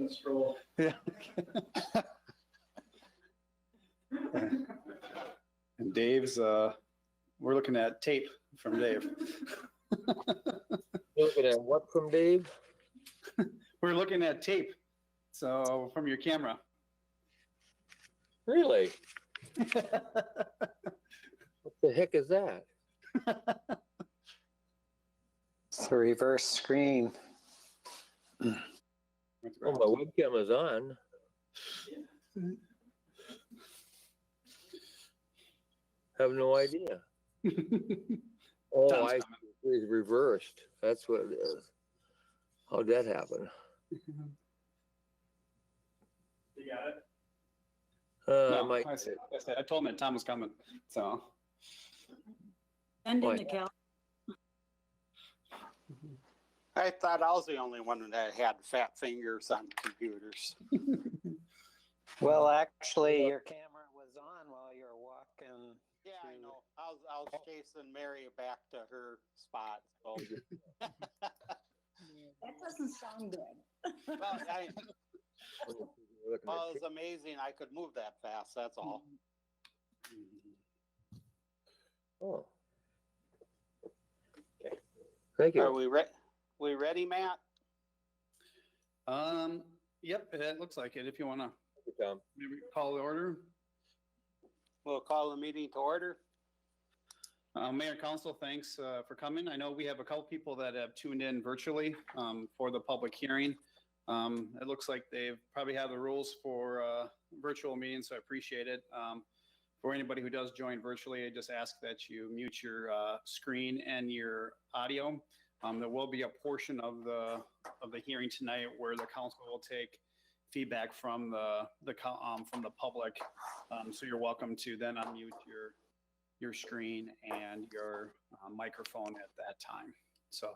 a stroll. Yeah. And Dave's, we're looking at tape from Dave. Looking at what from Dave? We're looking at tape. So from your camera. Really? What the heck is that? It's the reverse screen. Oh, my webcam is on. Have no idea. Oh, Tom's it's reversed. That's what it is. How'd that happen? You got it? No, Mike, I told him that Tom was coming. So And in What? the cal. I thought I was the only one that had fat fingers on computers. Well, actually, your camera was on while you were walking. Yeah, I know. I was chasing Mary back to her spot. So. That doesn't sound good. Well, it was amazing. I could move that fast. That's all. Oh. Okay. Thank you. Are we ready? We ready, Matt? yep, it looks like it. If you want to Tom. maybe call the order. We'll call the meeting to order. Mayor and Council, thanks for coming. I know we have a couple people that have tuned in virtually for the public hearing. It looks like they've probably have the rules for virtual meetings, so I appreciate it. For anybody who does join virtually, I just ask that you mute your screen and your audio. There will be a portion of the hearing tonight where the council will take feedback from the public. So you're welcome to then unmute your screen and your microphone at that time. So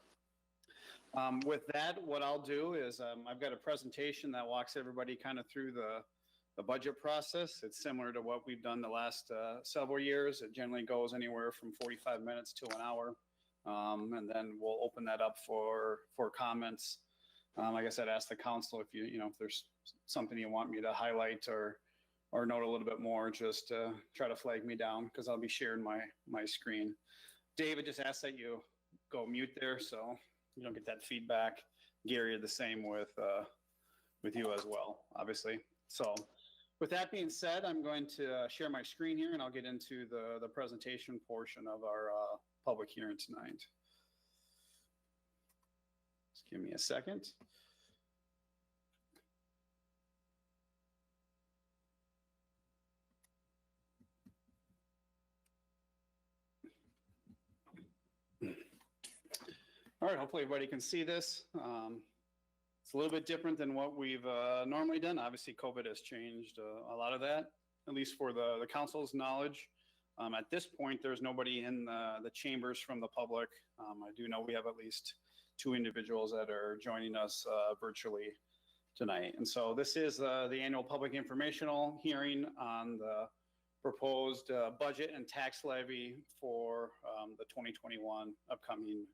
with that, what I'll do is I've got a presentation that walks everybody kind of through the budget process. It's similar to what we've done the last several years. It generally goes anywhere from 45 minutes to an hour. And then we'll open that up for comments. Like I said, ask the council if if there's something you want me to highlight or note a little bit more, just try to flag me down because I'll be sharing my screen. David just asked that you go mute there so you don't get that feedback. Gary, the same with you as well, obviously. So with that being said, I'm going to share my screen here and I'll get into the presentation portion of our public hearing tonight. Just give me a second. All right, hopefully everybody can see this. It's a little bit different than what we've normally done. Obviously, COVID has changed a lot of that, at least for the council's knowledge. At this point, there's nobody in the chambers from the public. I do know we have at least 2 individuals that are joining us virtually tonight. And so this is the annual public informational hearing on the proposed budget and tax levy for the 2021 upcoming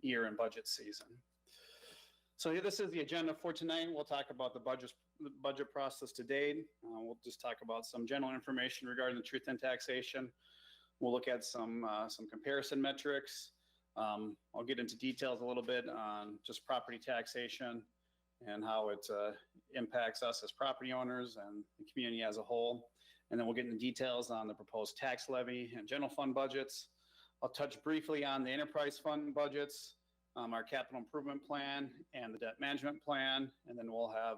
year and budget season. So this is the agenda for tonight. We'll talk about the budget process to date. We'll just talk about some general information regarding the truth in taxation. We'll look at some comparison metrics. I'll get into details a little bit on just property taxation and how it impacts us as property owners and the community as a whole. And then we'll get into details on the proposed tax levy and general fund budgets. I'll touch briefly on the enterprise fund budgets, our capital improvement plan and the debt management plan. And then we'll have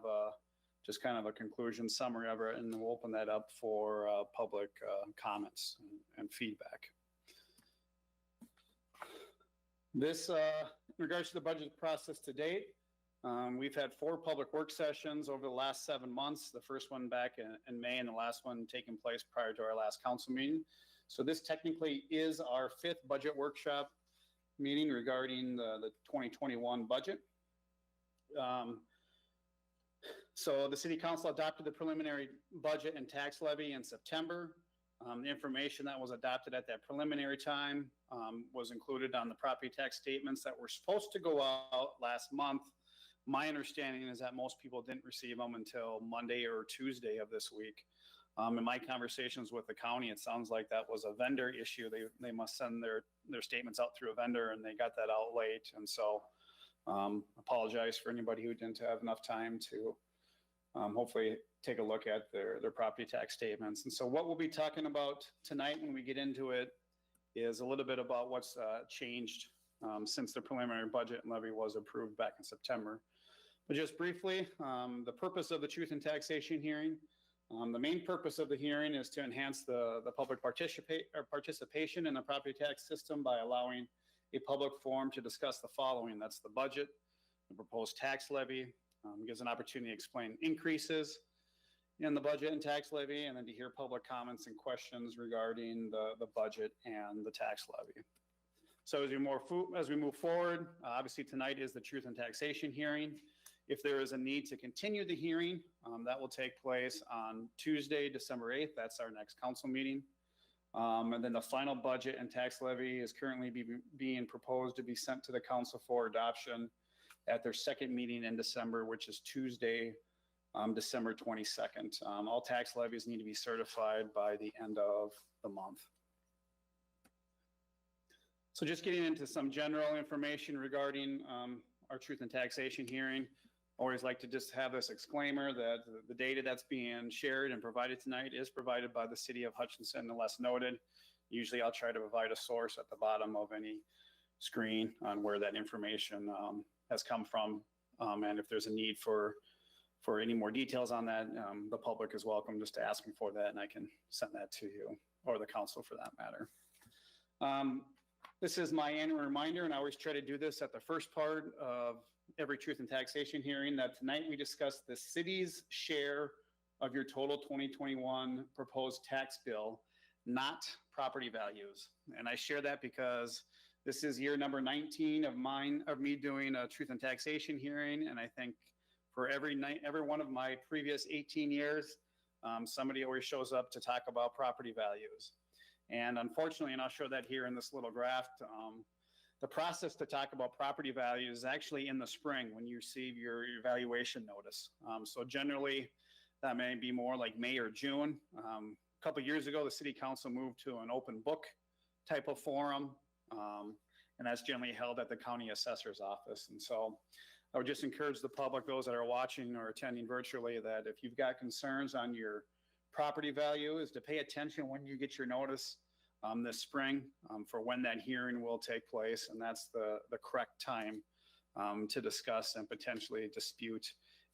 just kind of a conclusion summary of it, and then we'll open that up for public comments and feedback. This, in regards to the budget process to date, we've had 4 public work sessions over the last 7 months. The first one back in May and the last one taking place prior to our last council meeting. So this technically is our 5th budget workshop meeting regarding the 2021 budget. So the city council adopted the preliminary budget and tax levy in September. The information that was adopted at that preliminary time was included on the property tax statements that were supposed to go out last month, My understanding is that most people didn't receive them until Monday or Tuesday of this week. In my conversations with the county, it sounds like that was a vendor issue. They must send their statements out through a vendor, and they got that out late. And so apologize for anybody who didn't have enough time to hopefully take a look at their property tax statements. And so what we'll be talking about tonight when we get into it is a little bit about what's changed since the preliminary budget and levy was approved back in September. But just briefly, the purpose of the truth and taxation hearing. The main purpose of the hearing is to enhance the public participation in the property tax system by allowing a public forum to discuss the following. That's the budget, the proposed tax levy, gives an opportunity to explain increases in the budget and tax levy, and then to hear public comments and questions regarding the budget and the tax levy. So as we move forward, obviously tonight is the truth and taxation hearing. If there is a need to continue the hearing, that will take place on Tuesday, December 8th. That's our next council meeting. And then the final budget and tax levy is currently being proposed to be sent to the council for adoption at their second meeting in December, which is Tuesday, December 22nd. All tax levies need to be certified by the end of the month. So just getting into some general information regarding our truth and taxation hearing. Always like to just have this disclaimer that the data that's being shared and provided tonight is provided by the city of Hutchinson, unless noted. Usually I'll try to provide a source at the bottom of any screen on where that information has come from. And if there's a need for any more details on that, the public is welcome just to ask me for that, and I can send that to you or the council for that matter. This is my annual reminder, and I always try to do this at the first part of every truth and taxation hearing, that tonight we discuss the city's share of your total 2021 proposed tax bill, not property values. And I share that because this is year number 19 of me doing a truth and taxation hearing, and I think for every one of my previous 18 years, somebody always shows up to talk about property values. And unfortunately, and I'll show that here in this little graph, the process to talk about property values is actually in the spring when you receive your evaluation notice. So generally, that may be more like May or June. A couple of years ago, the city council moved to an open book type of forum, and that's generally held at the county assessor's office. And so I would just encourage the public, those that are watching or attending virtually, that if you've got concerns on your property value, is to pay attention when you get your notice this spring for when that hearing will take place. And that's the correct time to discuss and potentially dispute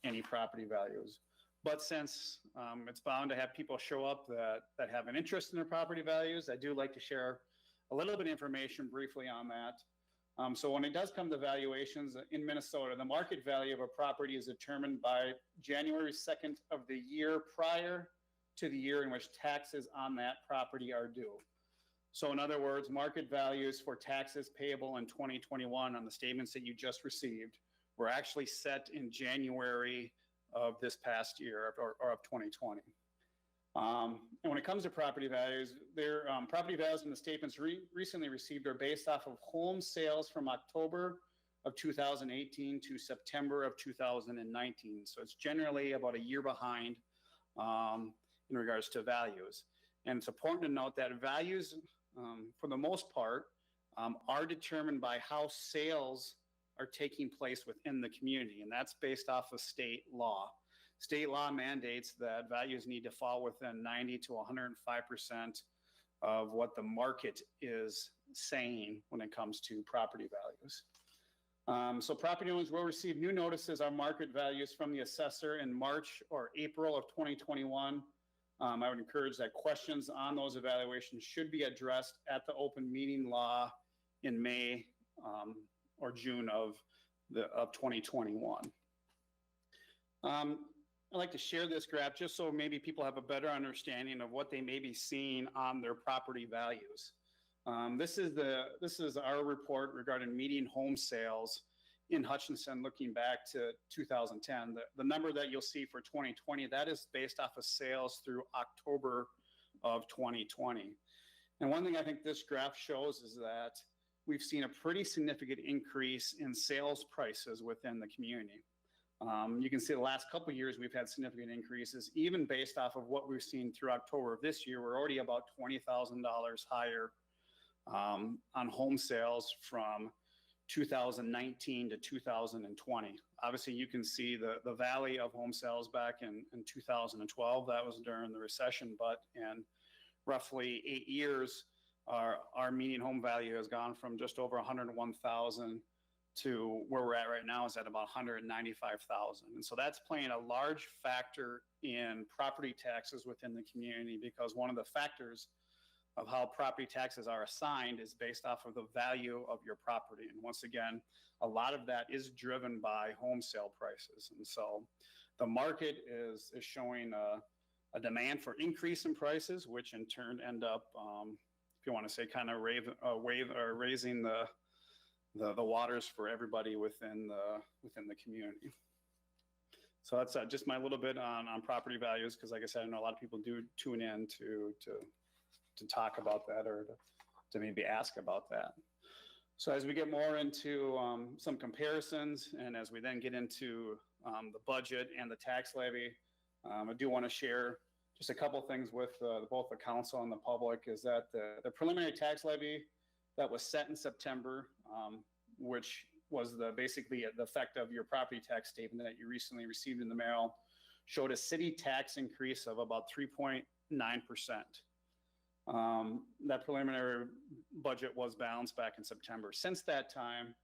any property values. But since it's bound to have people show up that have an interest in their property values, I do like to share a little bit of information briefly on that. So when it does come to valuations in Minnesota, the market value of a property is determined by January 2nd of the year prior to the year in which taxes on that property are due. So in other words, market values for taxes payable in 2021 on the statements that you just received were actually set in January of this past year, or of 2020. And when it comes to property values, their property values in the statements recently received are based off of home sales from October of 2018 to September of 2019. So it's generally about a year behind in regards to values. And it's important to note that values, for the most part, are determined by how sales are taking place within the community. And that's based off of state law. State law mandates that values need to fall within 90 to 105% of what the market is saying when it comes to property values. So property owners will receive new notices on market values from the assessor in March or April of 2021. I would encourage that questions on those evaluations should be addressed at the open meeting law in May or June of 2021. I'd like to share this graph just so maybe people have a better understanding of what they may be seeing on their property values. This is our report regarding median home sales in Hutchinson looking back to 2010. The number that you'll see for 2020, that is based off of sales through October of 2020. And one thing I think this graph shows is that we've seen a pretty significant increase in sales prices within the community. You can see the last couple of years, we've had significant increases, even based off of what we've seen through October of this year. We're already about $20,000 higher on home sales from 2019 to 2020. Obviously, you can see the valley of home sales back in 2012. That was during the recession, but in roughly 8 years, our median home value has gone from just over 101,000 to where we're at right now is at about 195,000. And so that's playing a large factor in property taxes within the community, because one of the factors of how property taxes are assigned is based off of the value of your property. And once again, a lot of that is driven by home sale prices. And so the market is showing a demand for increase in prices, which in turn end up, if you want to say, kind of raising the waters for everybody within the community. So that's just my little bit on property values, because like I said, I know a lot of people do tune in to talk about that, or to maybe ask about that. So as we get more into some comparisons, and as we then get into the budget and the tax levy, I do want to share just a couple things with both the council and the public, is that the preliminary tax levy that was set in September, which was basically the effect of your property tax statement that you recently received in the mail, showed a city tax increase of about 3.9%. That preliminary budget was balanced back in September. Since that time,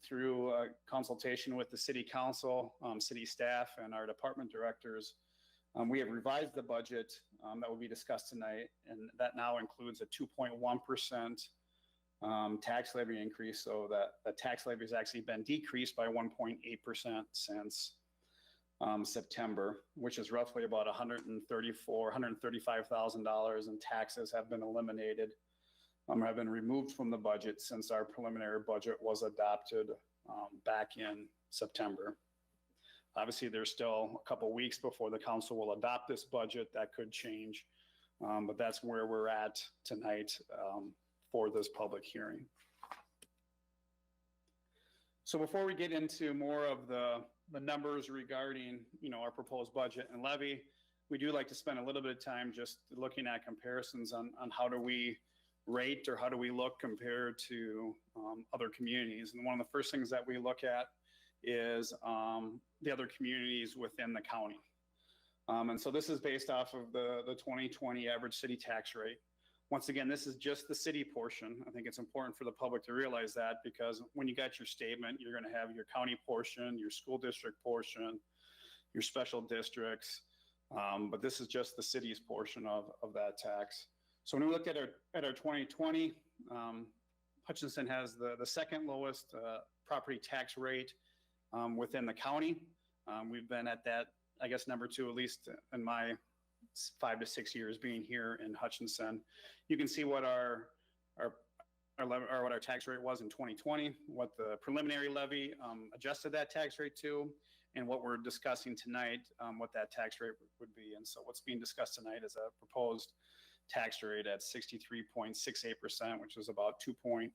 through consultation with the city council, city staff, and our department directors, we have revised the budget that will be discussed tonight, and that now includes a 2.1% tax levy increase, so that the tax levy has actually been decreased by 1.8% since September, which is roughly about $135,000 in taxes have been eliminated, have been removed from the budget since our preliminary budget was adopted back in September. Obviously, there's still a couple weeks before the council will adopt this budget. That could change, but that's where we're at tonight for this public hearing. So before we get into more of the numbers regarding, our proposed budget and levy, we do like to spend a little bit of time just looking at comparisons on how do we rate, or how do we look compared to other communities. And one of the first things that we look at is the other communities within the county. And so this is based off of the 2020 average city tax rate. Once again, this is just the city portion. I think it's important for the public to realize that, because when you got your statement, you're going to have your county portion, your school district portion, your special districts, but this is just the city's portion of that tax. So when we look at our 2020, Hutchinson has the second lowest property tax rate within the county. We've been at that, I guess, number 2, at least in my 5 to 6 years being here in Hutchinson. You can see what our tax rate was in 2020, what the preliminary levy adjusted that tax rate to, and what we're discussing tonight, what that tax rate would be. And so what's being discussed tonight is a proposed tax rate at 63.68%, which is about 2.9%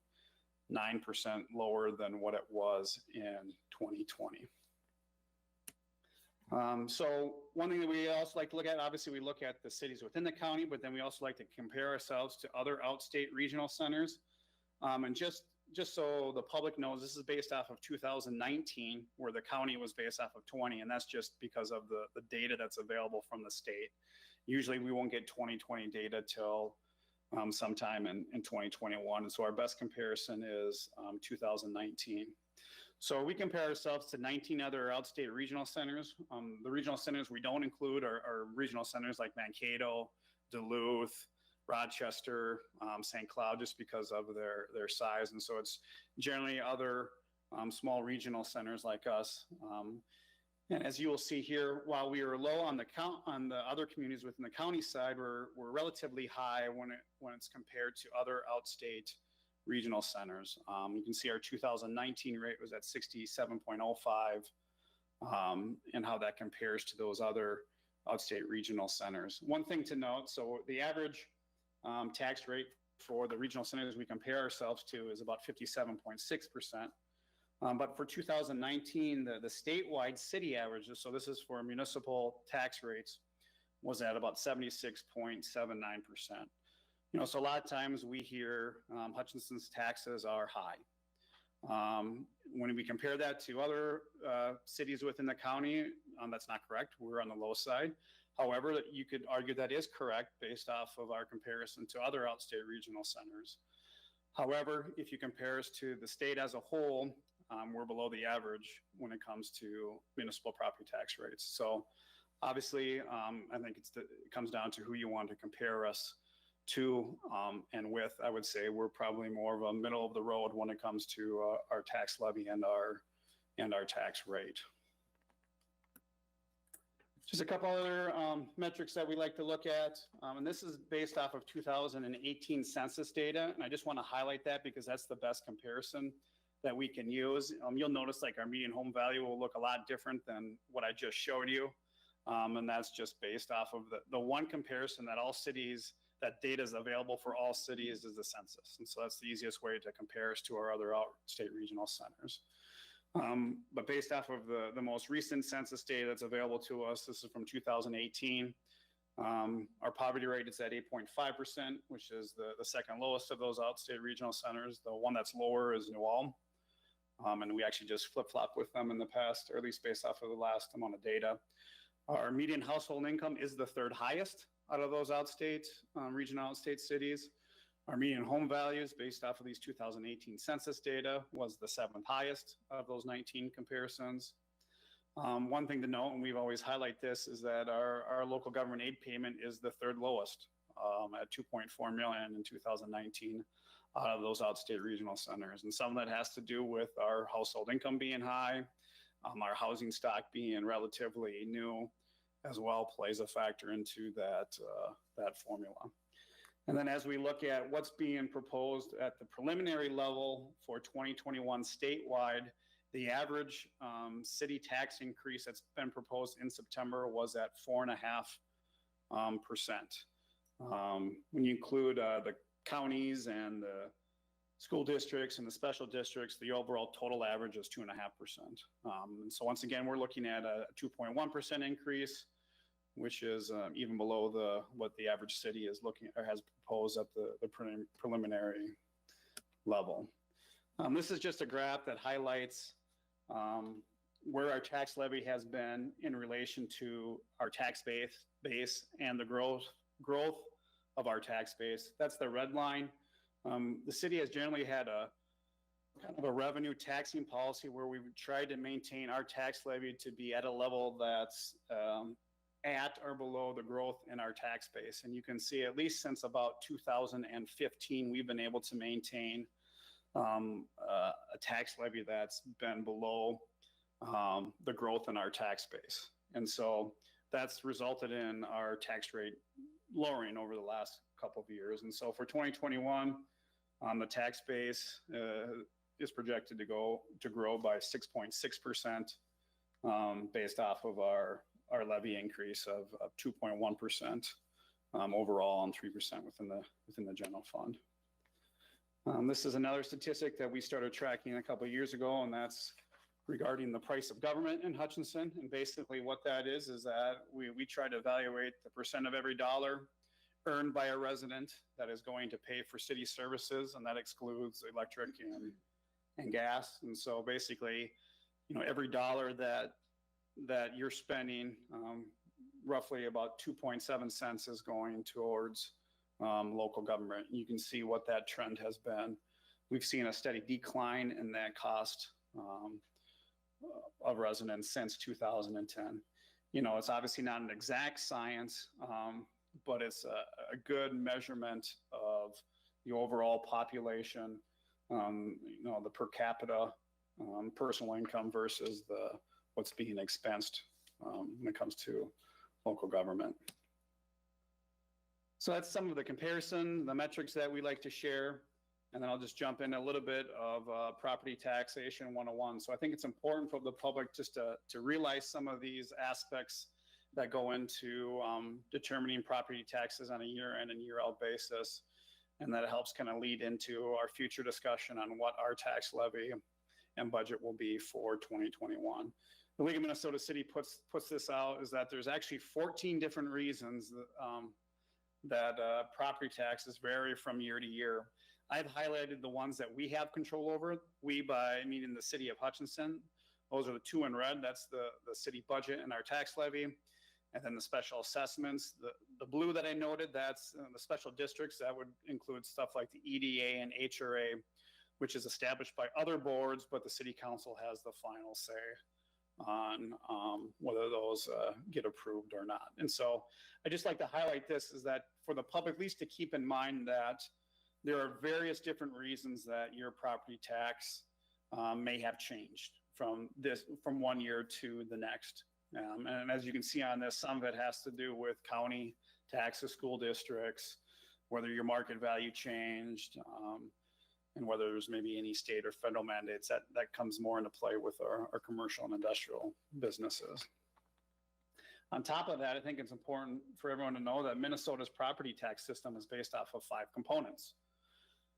lower than what it was in 2020. So one thing that we also like to look at, obviously we look at the cities within the county, but then we also like to compare ourselves to other outstate regional centers. And just so the public knows, this is based off of 2019, where the county was based off of 20, and that's just because of the data that's available from the state. Usually we won't get 2020 data till sometime in 2021. And so our best comparison is 2019. So we compare ourselves to 19 other outstate regional centers. The regional centers we don't include are regional centers like Mankato, Duluth, Rochester, St. Cloud, just because of their size. And so it's generally other small regional centers like us. And as you will see here, while we are low on the other communities within the county side, we're relatively high when it's compared to other outstate regional centers. You can see our 2019 rate was at 67.05, and how that compares to those other outstate regional centers. One thing to note, so the average tax rate for the regional centers we compare ourselves to is about 57.6%. But for 2019, the statewide city averages, so this is for municipal tax rates, was at about 76.79%. So a lot of times we hear Hutchinson's taxes are high. When we compare that to other cities within the county, that's not correct. We're on the low side. However, you could argue that is correct based off of our comparison to other outstate regional centers. However, if you compare us to the state as a whole, we're below the average when it comes to municipal property tax rates. So obviously, I think it comes down to who you want to compare us to and with. I would say we're probably more of a middle of the road when it comes to our tax levy and our tax rate. Just a couple other metrics that we like to look at, and this is based off of 2018 census data, and I just want to highlight that because that's the best comparison that we can use. You'll notice like our median home value will look a lot different than what I just showed you, and that's just based off of the one comparison that all cities, that data is available for all cities is the census, and so that's the easiest way to compare us to our other state regional centers. But based off of the most recent census data that's available to us, this is from 2018. Our poverty rate is at 8.5%, which is the second lowest of those outstate regional centers. The one that's lower is New Ulm. And we actually just flip-flop with them in the past, or at least based off of the last amount of data. Our median household income is the third highest out of those outstate, regional outstate cities. Our median home values based off of these 2018 census data was the seventh highest of those 19 comparisons. One thing to note, and we've always highlight this, is that our local government aid payment is the third lowest at $2.4 million in 2019 out of those outstate regional centers. And some of that has to do with our household income being high, our housing stock being relatively new as well plays a factor into that formula. And then as we look at what's being proposed at the preliminary level for 2021 statewide, the average city tax increase that's been proposed in September was at 4.5%. When you include the counties and the school districts and the special districts, the overall total average is 2.5%. And so once again, we're looking at a 2.1% increase, which is even below what the average city is looking or has proposed at the preliminary level. This is just a graph that highlights where our tax levy has been in relation to our tax base and the growth of our tax base. That's the red line. The city has generally had a kind of a revenue taxing policy where we've tried to maintain our tax levy to be at a level that's at or below the growth in our tax base. And you can see at least since about 2015, we've been able to maintain a tax levy that's been below the growth in our tax base. And so that's resulted in our tax rate lowering over the last couple of years. And so for 2021, the tax base is projected to grow by 6.6% based off of our levy increase of 2.1% overall and 3% within the general fund. This is another statistic that we started tracking a couple of years ago, and that's regarding the price of government in Hutchinson. And basically what that is that we try to evaluate the percent of every dollar earned by a resident that is going to pay for city services, and that excludes electric and gas. And so basically, every dollar that you're spending, roughly about 2.7 cents is going towards local government. You can see what that trend has been. We've seen a steady decline in that cost of residents since 2010. It's obviously not an exact science, but it's a good measurement of the overall population, the per capita personal income versus what's being expensed when it comes to local government. So that's some of the comparison, the metrics that we like to share. And then I'll just jump in a little bit of property taxation 101. So I think it's important for the public just to realize some of these aspects that go into determining property taxes on a year-in and year-out basis. And that helps kind of lead into our future discussion on what our tax levy and budget will be for 2021. The League of Minnesota City puts this out is that there's actually 14 different reasons that property taxes vary from year to year. I've highlighted the ones that we have control over. We, by meaning the city of Hutchinson. Those are the two in red. That's the city budget and our tax levy. And then the special assessments. The blue that I noted, that's the special districts. That would include stuff like the EDA and HRA, which is established by other boards, but the city council has the final say on whether those get approved or not. And so I just like to highlight this is that for the public, at least to keep in mind that there are various different reasons that your property tax may have changed from one year to the next. And as you can see on this, some of it has to do with county taxes, school districts, whether your market value changed, and whether there's maybe any state or federal mandates that comes more into play with our commercial and industrial businesses. On top of that, I think it's important for everyone to know that Minnesota's property tax system is based off of 5 components.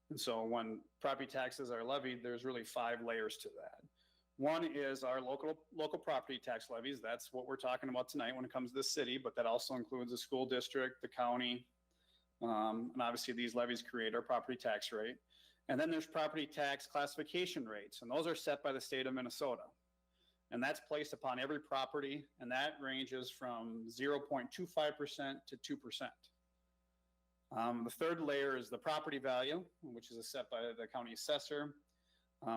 And so when property taxes are levied, there's really 5 layers to that. One is our local property tax levies. That's what we're talking about tonight when it comes to the city, but that also includes the school district, the county, and obviously these levies create our property tax rate. And then there's property tax classification rates, and those are set by the state of Minnesota. And that's placed upon every property, and that ranges from 0.25% to 2%. The third layer is the property value, which is set by the county assessor.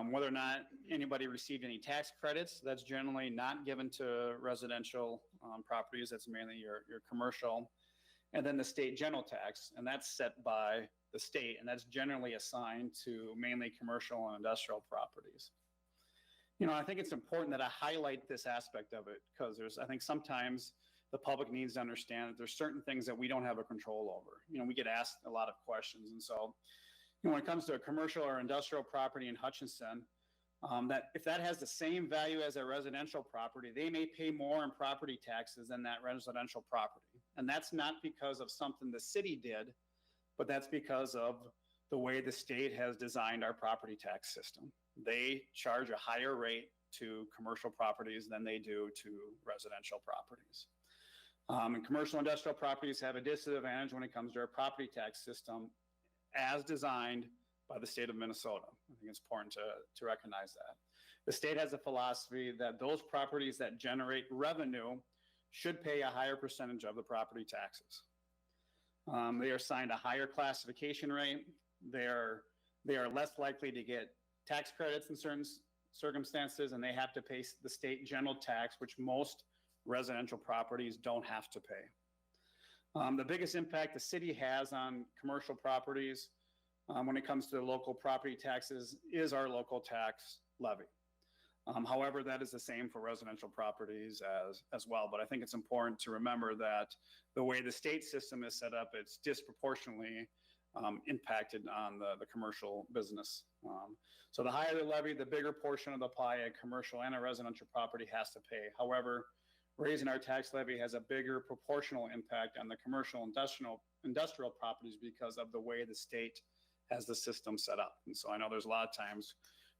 Whether or not anybody received any tax credits, that's generally not given to residential properties. That's mainly your commercial. And then the state general tax, and that's set by the state, and that's generally assigned to mainly commercial and industrial properties. You know, I think it's important that I highlight this aspect of it because I think sometimes the public needs to understand that there's certain things that we don't have a control over. You know, we get asked a lot of questions, and so when it comes to a commercial or industrial property in Hutchinson, that if that has the same value as a residential property, they may pay more in property taxes than that residential property. And that's not because of something the city did, but that's because of the way the state has designed our property tax system. They charge a higher rate to commercial properties than they do to residential properties. And commercial industrial properties have a disadvantage when it comes to our property tax system as designed by the state of Minnesota. I think it's important to recognize that. The state has a philosophy that those properties that generate revenue should pay a higher percentage of the property taxes. They are assigned a higher classification rate. They are less likely to get tax credits in certain circumstances, and they have to pay the state general tax, which most residential properties don't have to pay. The biggest impact the city has on commercial properties when it comes to local property taxes is our local tax levy. However, that is the same for residential properties as well. But I think it's important to remember that the way the state system is set up, it's disproportionately impacted on the commercial business. So the higher the levy, the bigger portion of the pie a commercial and a residential property has to pay. However, raising our tax levy has a bigger proportional impact on the commercial industrial properties because of the way the state has the system set up. And so I know there's a lot of times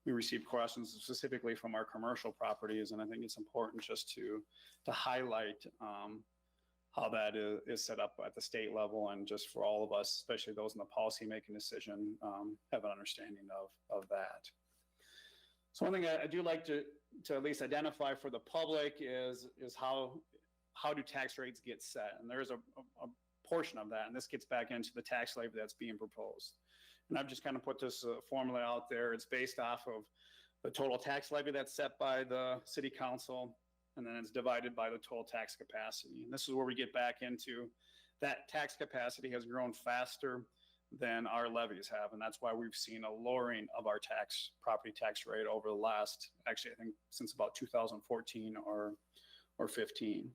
we receive questions specifically from our commercial properties, and I think it's important just to highlight how that is set up at the state level, and just for all of us, especially those in the policy-making decision, have an understanding of that. So one thing I do like to at least identify for the public is how do tax rates get set, and there's a portion of that, and this gets back into the tax levy that's being proposed. And I've just kind of put this formula out there. It's based off of the total tax levy that's set by the city council, and then it's divided by the total tax capacity. And this is where we get back into that tax capacity has grown faster than our levies have. And that's why we've seen a lowering of our property tax rate over the last, actually, I think since about 2014 or 15.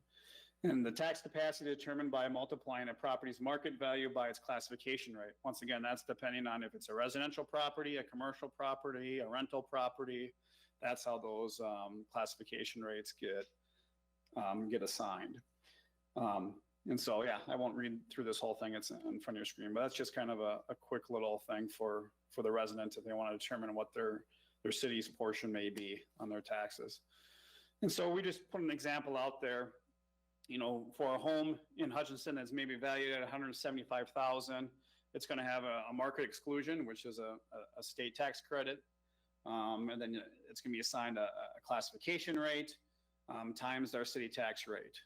And the tax capacity determined by multiplying a property's market value by its classification rate. Once again, that's depending on if it's a residential property, a commercial property, a rental property. That's how those classification rates get assigned. And so, yeah, I won't read through this whole thing. It's in front of your screen, but that's just kind of a quick little thing for the resident if they want to determine what their their city's portion may be on their taxes. And so we just put an example out there, for a home in Hutchinson that's maybe valued at $175,000, it's going to have a market exclusion, which is a state tax credit. And then it's going to be assigned a classification rate times our city tax rate.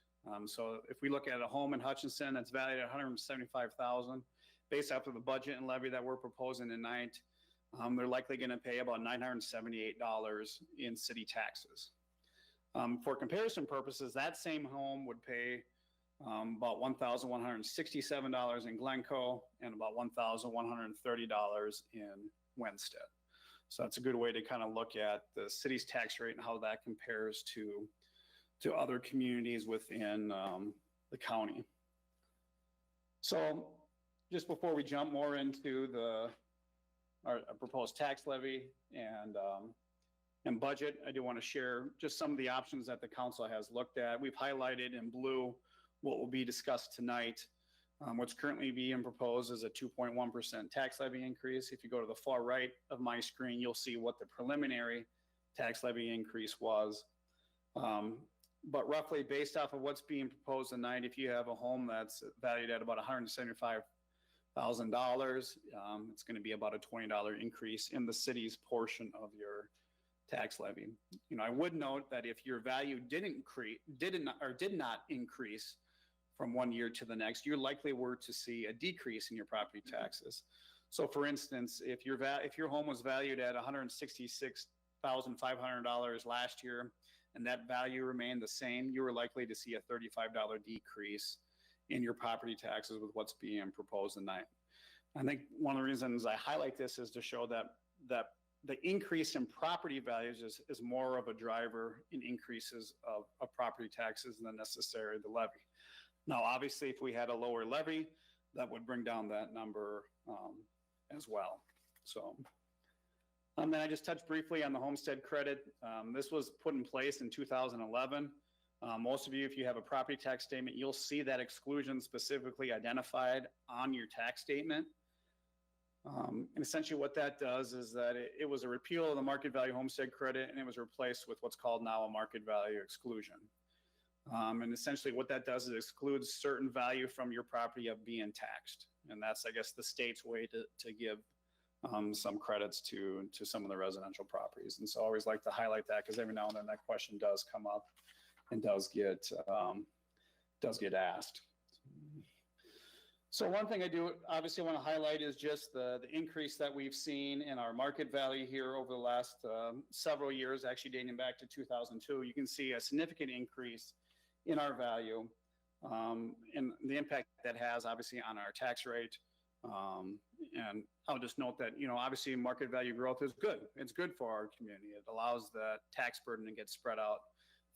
So if we look at a home in Hutchinson that's valued at $175,000, based off of the budget and levy that we're proposing tonight, they're likely going to pay about $978 in city taxes. For comparison purposes, that same home would pay about $1,167 in Glencoe and about $1,130 in Winstead. So that's a good way to kind of look at the city's tax rate and how that compares to other communities within the county. So just before we jump more into our proposed tax levy and budget, I do want to share just some of the options that the council has looked at. We've highlighted in blue what will be discussed tonight. What's currently being proposed is a 2.1% tax levy increase. If you go to the far right of my screen, you'll see what the preliminary tax levy increase was. But roughly based off of what's being proposed tonight, if you have a home that's valued at about $175,000, it's going to be about a $20 increase in the city's portion of your tax levy. I would note that if your value did not increase from one year to the next, you likely were to see a decrease in your property taxes. So for instance, if your home was valued at $166,500 last year and that value remained the same, you were likely to see a $35 decrease in your property taxes with what's being proposed tonight. I think one of the reasons I highlight this is to show that the increase in property values is more of a driver in increases of property taxes than necessarily the levy. Now, obviously, if we had a lower levy, that would bring down that number as well. So, then I just touched briefly on the homestead credit. This was put in place in 2011. Most of you, if you have a property tax statement, you'll see that exclusion specifically identified on your tax statement. And essentially what that does is that it was a repeal of the market value homestead credit, and it was replaced with what's called now a market value exclusion. And essentially what that does is excludes certain value from your property of being taxed. And that's, I guess, the state's way to give some credits to some of the residential properties. And so I always like to highlight that because every now and then that question does come up and does get asked. So one thing I do obviously want to highlight is just the increase that we've seen in our market value here over the last several years, actually dating back to 2002. You can see a significant increase in our value and the impact that has obviously on our tax rate. And I'll just note that, obviously market value growth is good. It's good for our community. It allows that tax burden to get spread out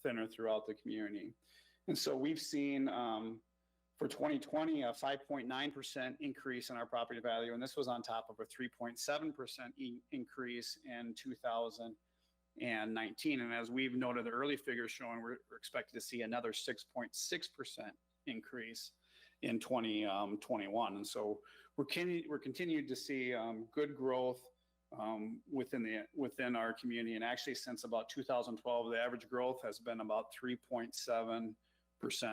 thinner throughout the community. And so we've seen for 2020, a 5.9% increase in our property value, and this was on top of a 3.7% increase in 2019. And as we've noted, the early figures showing we're expected to see another 6.6% increase in 2021. And so we're continuing to see good growth within our community. And actually, since about 2012, the average growth has been about 3.7%.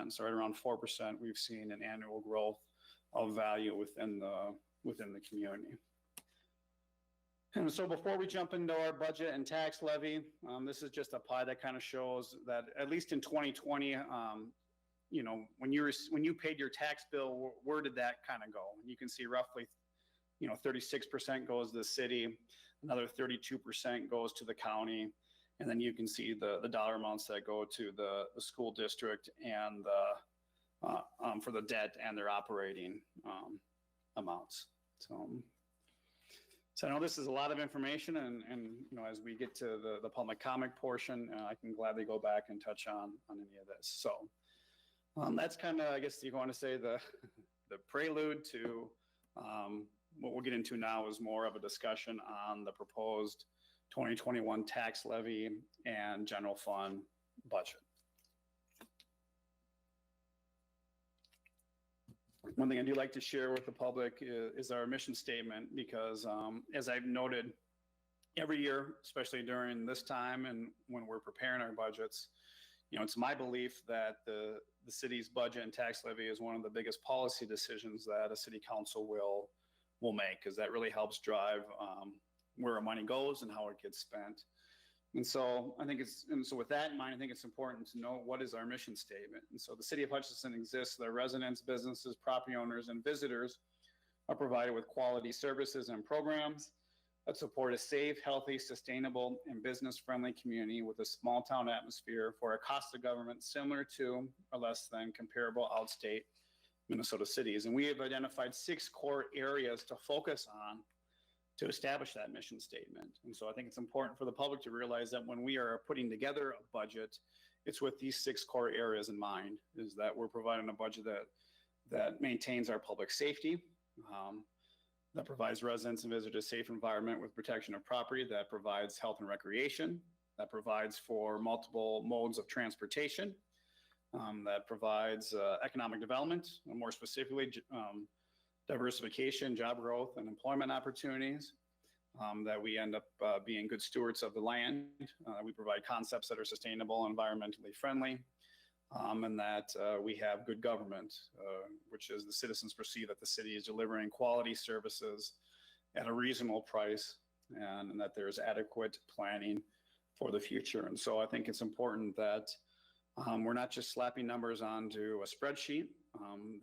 So right around 4%, we've seen an annual growth of value within the community. And so before we jump into our budget and tax levy, this is just a pie that kind of shows that at least in 2020, when you paid your tax bill, where did that kind of go? And you can see roughly, 36% goes to the city, another 32% goes to the county. And then you can see the dollar amounts that go to the school district and for the debt and their operating amounts. So I know this is a lot of information, and as we get to the public comment portion, I can gladly go back and touch on any of this. So that's kind of, I guess you want to say the prelude to what we'll get into now is more of a discussion on the proposed 2021 tax levy and general fund budget. One thing I do like to share with the public is our mission statement, because as I've noted every year, especially during this time and when we're preparing our budgets, it's my belief that the city's budget and tax levy is one of the biggest policy decisions that a city council will make, because that really helps drive where our money goes and how it gets spent. And so with that in mind, I think it's important to know what is our mission statement. And so the city of Hutchinson exists so that residents, businesses, property owners, and visitors are provided with quality services and programs that support a safe, healthy, sustainable, and business-friendly community with a small-town atmosphere for a cost of government similar to or less than comparable outstate Minnesota cities. And we have identified 6 core areas to focus on to establish that mission statement. And so I think it's important for the public to realize that when we are putting together a budget, it's with these 6 core areas in mind, is that we're providing a budget that maintains our public safety, that provides residents and visitors a safe environment with protection of property, that provides health and recreation, that provides for multiple modes of transportation, that provides economic development, and more specifically, diversification, job growth, and employment opportunities, that we end up being good stewards of the land. We provide concepts that are sustainable and environmentally friendly, and that we have good government, which is the citizens perceive that the city is delivering quality services at a reasonable price, and that there's adequate planning for the future. And so I think it's important that we're not just slapping numbers onto a spreadsheet,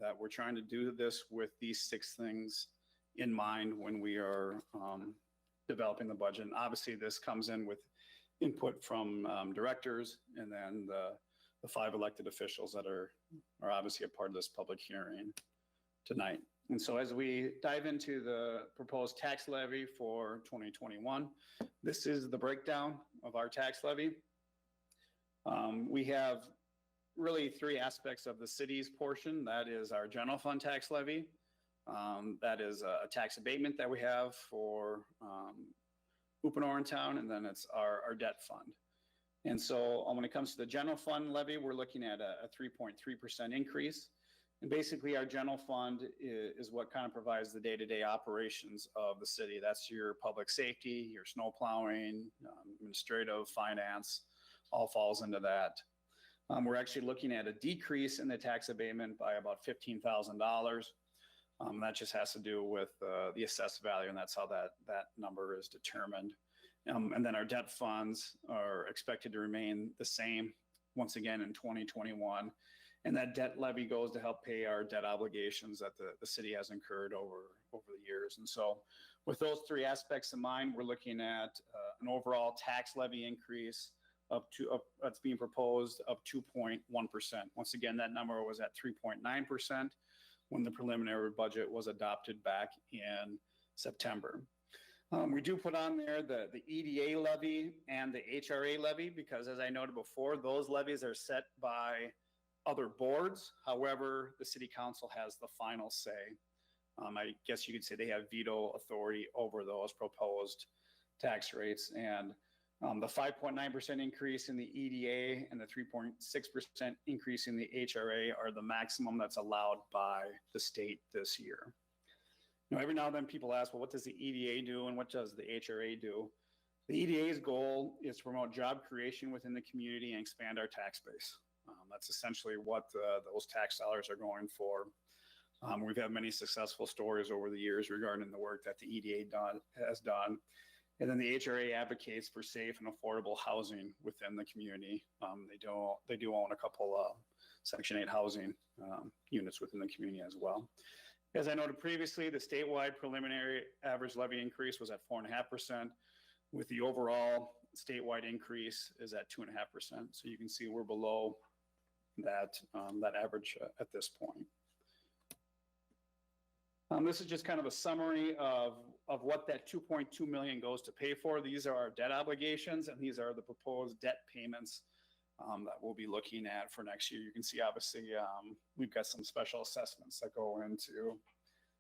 that we're trying to do this with these 6 things in mind when we are developing the budget. And obviously this comes in with input from directors and then the 5 elected officials that are obviously a part of this public hearing tonight. And so as we dive into the proposed tax levy for 2021, this is the breakdown of our tax levy. We have really 3 aspects of the city's portion. That is our general fund tax levy. That is a tax abatement that we have for Upanorantown, and then it's our debt fund. And so when it comes to the general fund levy, we're looking at a 3.3% increase. And basically our general fund is what kind of provides the day-to-day operations of the city. That's your public safety, your snow plowing, administrative, finance, all falls into that. We're actually looking at a decrease in the tax abatement by about $15,000. That just has to do with the assessed value, and that's how that number is determined. And then our debt funds are expected to remain the same once again in 2021. And that debt levy goes to help pay our debt obligations that the city has incurred over the years. And so with those 3 aspects in mind, we're looking at an overall tax levy increase that's being proposed of 2.1%. Once again, that number was at 3.9% when the preliminary budget was adopted back in September. We do put on there the EDA levy and the HRA levy, because as I noted before, those levies are set by other boards. However, the city council has the final say. I guess you could say they have veto authority over those proposed tax rates. And the 5.9% increase in the EDA and the 3.6% increase in the HRA are the maximum that's allowed by the state this year. Every now and then people ask, well, what does the EDA do and what does the HRA do? The EDA's goal is to promote job creation within the community and expand our tax base. That's essentially what those tax dollars are going for. We've had many successful stories over the years regarding the work that the EDA has done. And then the HRA advocates for safe and affordable housing within the community. They do own a couple Section 8 housing units within the community as well. As I noted previously, the statewide preliminary average levy increase was at 4.5%, with the overall statewide increase is at 2.5%. So you can see we're below that average at this point. This is just kind of a summary of what that $2.2 million goes to pay for. These are our debt obligations, and these are the proposed debt payments that we'll be looking at for next year. You can see, obviously, we've got some special assessments that go into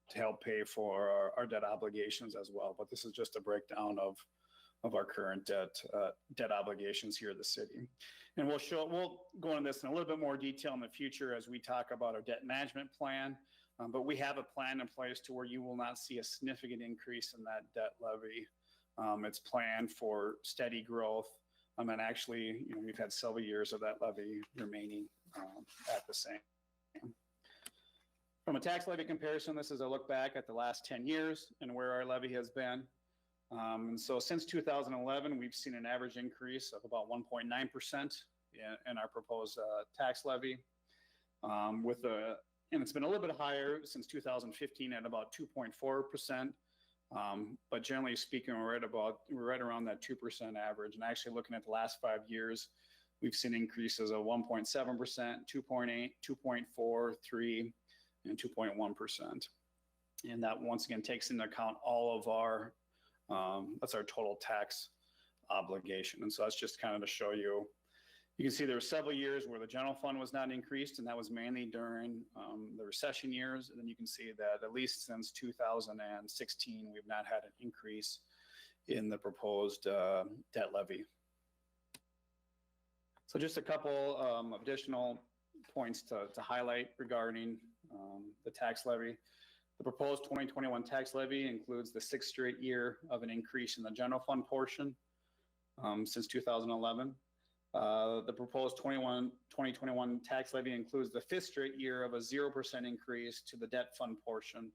to help pay for our debt obligations as well. But this is just a breakdown of our current debt obligations here at the city. And we'll go into this in a little bit more detail in the future as we talk about our debt management plan. But we have a plan in place to where you will not see a significant increase in that debt levy It's planned for steady growth. And actually, we've had several years of that levy remaining at the same. From a tax levy comparison, this is a look back at the last 10 years and where our levy has been. And so since 2011, we've seen an average increase of about 1.9% in our proposed tax levy. And it's been a little bit higher since 2015 at about 2.4%. But generally speaking, we're right around that 2% average. And actually looking at the last 5 years, we've seen increases of 1.7%, 2.8, 2.4, 3, and 2.1%. And that once again takes into account all of our, that's our total tax obligation. And so that's just kind of to show you. You can see there were several years where the general fund was not increased, and that was mainly during the recession years. And then you can see that at least since 2016, we've not had an increase in the proposed debt levy. So just a couple additional points to highlight regarding the tax levy. The proposed 2021 tax levy includes the 6th straight year of an increase in the general fund portion since 2011. The proposed 2021 tax levy includes the 5th straight year of a 0% increase to the debt fund portion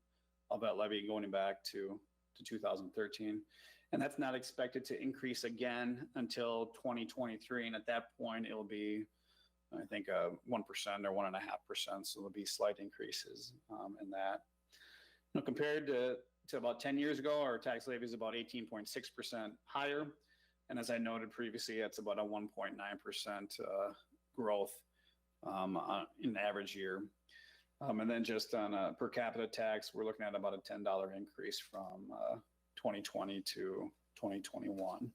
of that levy going back to 2013. And that's not expected to increase again until 2023. And at that point, it'll be, I think, 1% or 1.5%. So there'll be slight increases in that. Compared to about 10 years ago, our tax levy is about 18.6% higher. And as I noted previously, it's about a 1.9% growth in the average year. And then just on a per capita tax, we're looking at about a $10 increase from 2020 to 2021.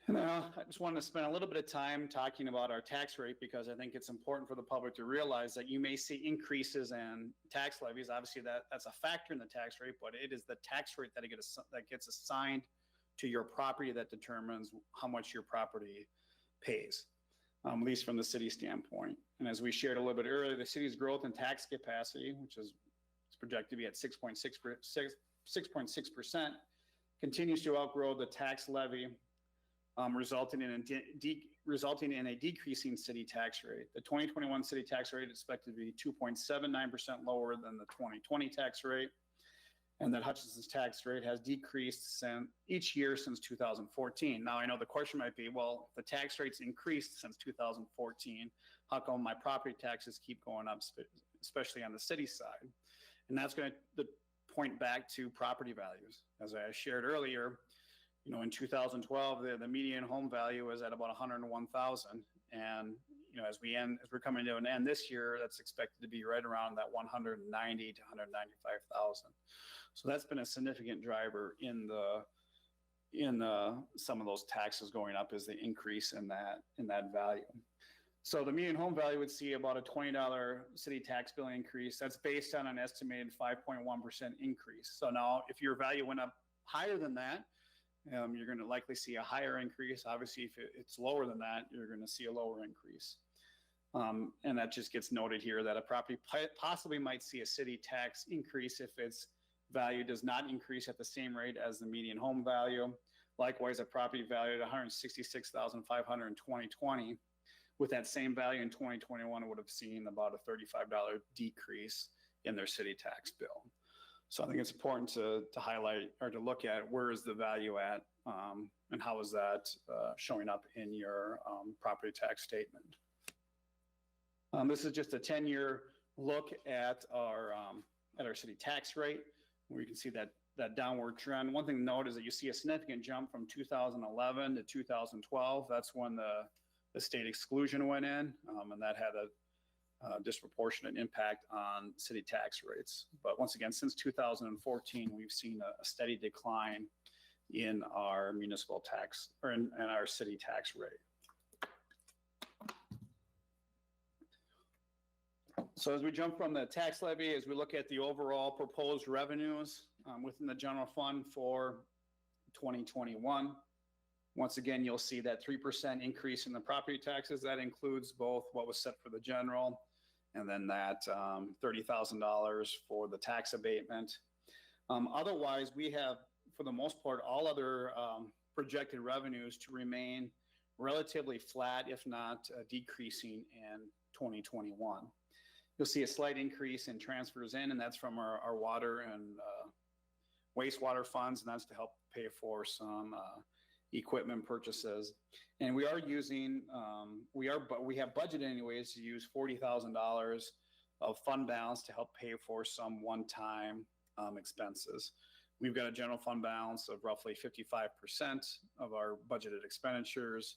And I just wanted to spend a little bit of time talking about our tax rate because I think it's important for the public to realize that you may see increases in tax levies. Obviously, that's a factor in the tax rate, but it is the tax rate that gets assigned to your property that determines how much your property pays, at least from the city standpoint. And as we shared a little bit earlier, the city's growth in tax capacity, which is projected to be at 6.6%, continues to outgrow the tax levy, resulting in a decreasing city tax rate. The 2021 city tax rate is expected to be 2.79% lower than the 2020 tax rate, and that Hutchinson's tax rate has decreased each year since 2014. Now, I know the question might be, well, if the tax rate's increased since 2014, how come my property taxes keep going up, especially on the city side? And that's going to point back to property values. As I shared earlier, in 2012, the median home value was at about $101,000, and as we're coming to an end this year, that's expected to be right around that $190,000 to $195,000. So that's been a significant driver in some of those taxes going up, is the increase in that value. So the median home value would see about a $20 city tax bill increase. That's based on an estimated 5.1% increase. So now, if your value went up higher than that, you're going to likely see a higher increase. Obviously, if it's lower than that, you're going to see a lower increase. And that just gets noted here that a property possibly might see a city tax increase if its value does not increase at the same rate as the median home value. Likewise, a property valued at $166,500 in 2020, with that same value in 2021 would have seen about a $35 decrease in their city tax bill. So I think it's important to highlight or to look at where is the value at and how is that showing up in your property tax statement. This is just a 10-year look at our city tax rate, where you can see that downward trend. One thing to note is that you see a significant jump from 2011 to 2012. That's when the state exclusion went in, and that had a disproportionate impact on city tax rates. But once again, since 2014, we've seen a steady decline in our municipal tax, or in our city tax rate. So as we jump from the tax levy, as we look at the overall proposed revenues within the general fund for 2021, once again, you'll see that 3% increase in the property taxes. That includes both what was set for the general and then that $30,000 for the tax abatement. Otherwise, we have, for the most part, all other projected revenues to remain relatively flat, if not decreasing in 2021. You'll see a slight increase in transfers in, and that's from our water and wastewater funds, and that's to help pay for some equipment purchases. And we are using, we have budgeted anyways to use $40,000 of fund balance to help pay for some one-time expenses. We've got a general fund balance of roughly 55% of our budgeted expenditures.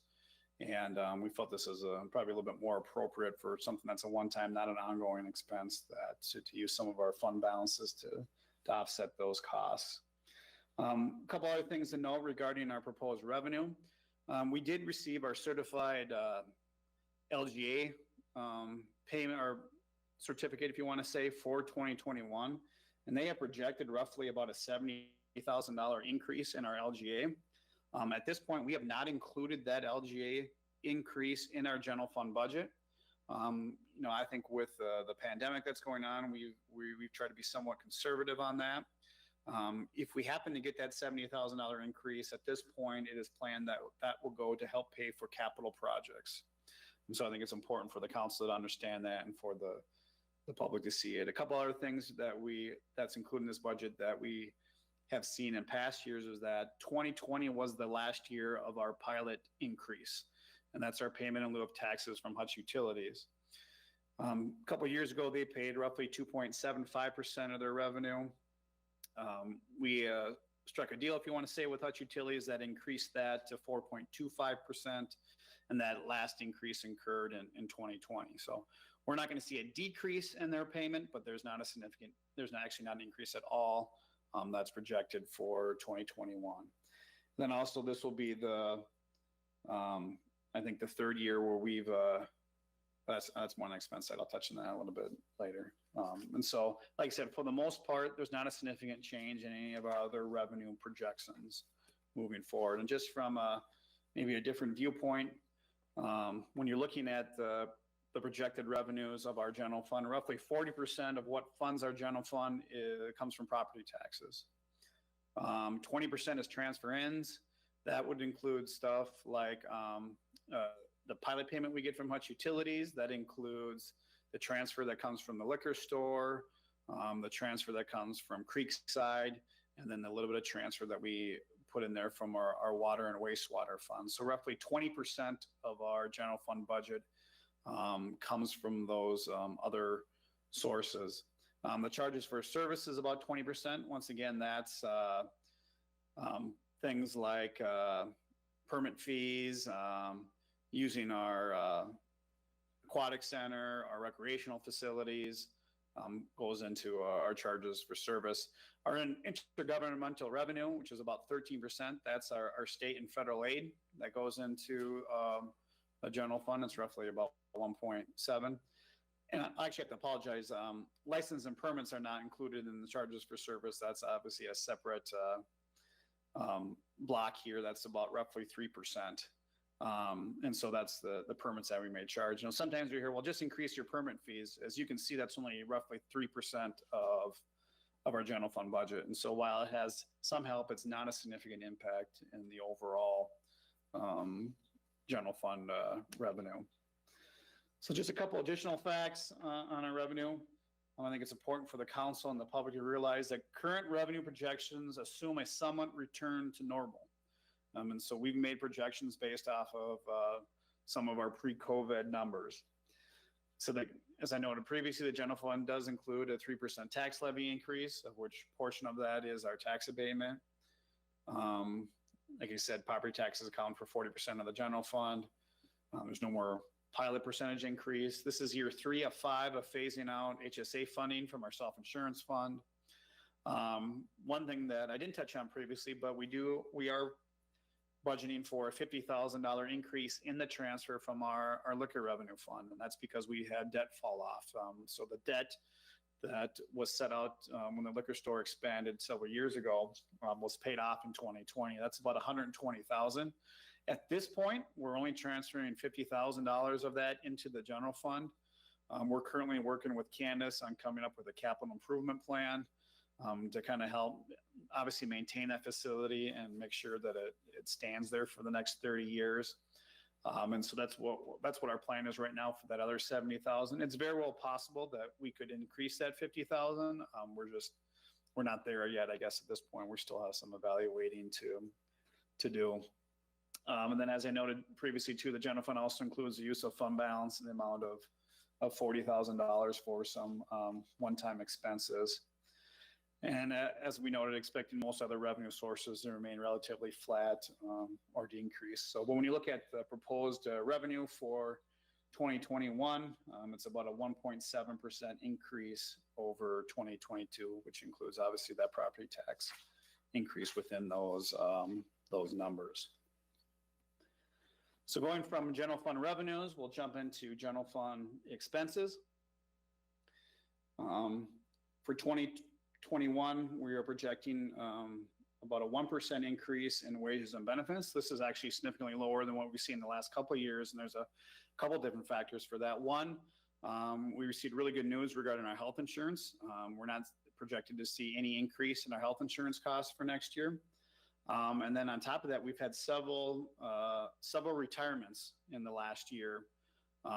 And we felt this is probably a little bit more appropriate for something that's a one-time, not an ongoing expense, that to use some of our fund balances to offset those costs. A couple other things to note regarding our proposed revenue. We did receive our certified LGA payment or certificate, if you want to say, for 2021. And they have projected roughly about a $70,000 increase in our LGA. At this point, we have not included that LGA increase in our general fund budget. I think with the pandemic that's going on, we've tried to be somewhat conservative on that. If we happen to get that $70,000 increase, at this point, it is planned that will go to help pay for capital projects. And so I think it's important for the council to understand that and for the public to see it. A couple other things that's included in this budget that we have seen in past years is that 2020 was the last year of our pilot increase, and that's our payment in lieu of taxes from Hutch Utilities. A couple of years ago, they paid roughly 2.75% of their revenue. We struck a deal, if you want to say, with Hutch Utilities that increased that to 4.25%, and that last increase incurred in 2020. So we're not going to see a decrease in their payment, but there's actually not an increase at all. That's projected for 2021. Then also this will be I think the third year where that's one expense side. I'll touch on that a little bit later. And so, like I said, for the most part, there's not a significant change in any of our other revenue projections moving forward. And just from maybe a different viewpoint, when you're looking at the projected revenues of our general fund, roughly 40% of what funds our general fund comes from property taxes. 20% is transfer ins. That would include stuff like the pilot payment we get from Hutch Utilities. That includes the transfer that comes from the liquor store, the transfer that comes from Creekside, and then the little bit of transfer that we put in there from our water and wastewater funds. So roughly 20% of our general fund budget comes from those other sources. The charges for service is about 20%. Once again, that's things like permit fees, using our aquatic center, our recreational facilities, goes into our charges for service. Our intergovernmental revenue, which is about 13%, that's our state and federal aid that goes into a general fund. It's roughly about 1.7. And I actually have to apologize. License and permits are not included in the charges for service. That's obviously a separate block here. That's about roughly 3%. And so that's the permits that we may charge. Sometimes we hear, well, just increase your permit fees. As you can see, that's only roughly 3% of our general fund budget. And so while it has some help, it's not a significant impact in the overall general fund revenue. So just a couple additional facts on our revenue. I think it's important for the council and the public to realize that current revenue projections assume a somewhat return to normal. And so we've made projections based off of some of our pre-COVID numbers. So that, as I noted previously, the general fund does include a 3% tax levy increase, of which portion of that is our tax abatement. Like I said, property taxes account for 40% of the general fund. There's no more pilot percentage increase. This is year 3 of 5 of phasing out HSA funding from our self-insurance fund. One thing that I didn't touch on previously, but we are budgeting for a $50,000 increase in the transfer from our liquor revenue fund. And that's because we had debt fall off. So the debt that was set out when the liquor store expanded several years ago was paid off in 2020. That's about $120,000. At this point, we're only transferring $50,000 of that into the general fund. We're currently working with Candace on coming up with a capital improvement plan to kind of help obviously maintain that facility and make sure that it stands there for the next 30 years. And so that's what our plan is right now for that other 70,000. It's very well possible that we could increase that 50,000. We're not there yet, I guess, at this point. We still have some evaluating to do. And then, as I noted previously too, the general fund also includes the use of fund balance in the amount of $40,000 for some one-time expenses. And as we noted, expecting most other revenue sources to remain relatively flat or decrease. So when you look at the proposed revenue for 2021, it's about a 1.7% increase over 2022, which includes obviously that property tax increase within those numbers. So going from general fund revenues, we'll jump into general fund expenses. For 2021, we are projecting about a 1% increase in wages and benefits. This is actually significantly lower than what we've seen in the last couple of years, and there's a couple of different factors for that. One, we received really good news regarding our health insurance. We're not projected to see any increase in our health insurance costs for next year. And then on top of that, we've had several retirements in the last year,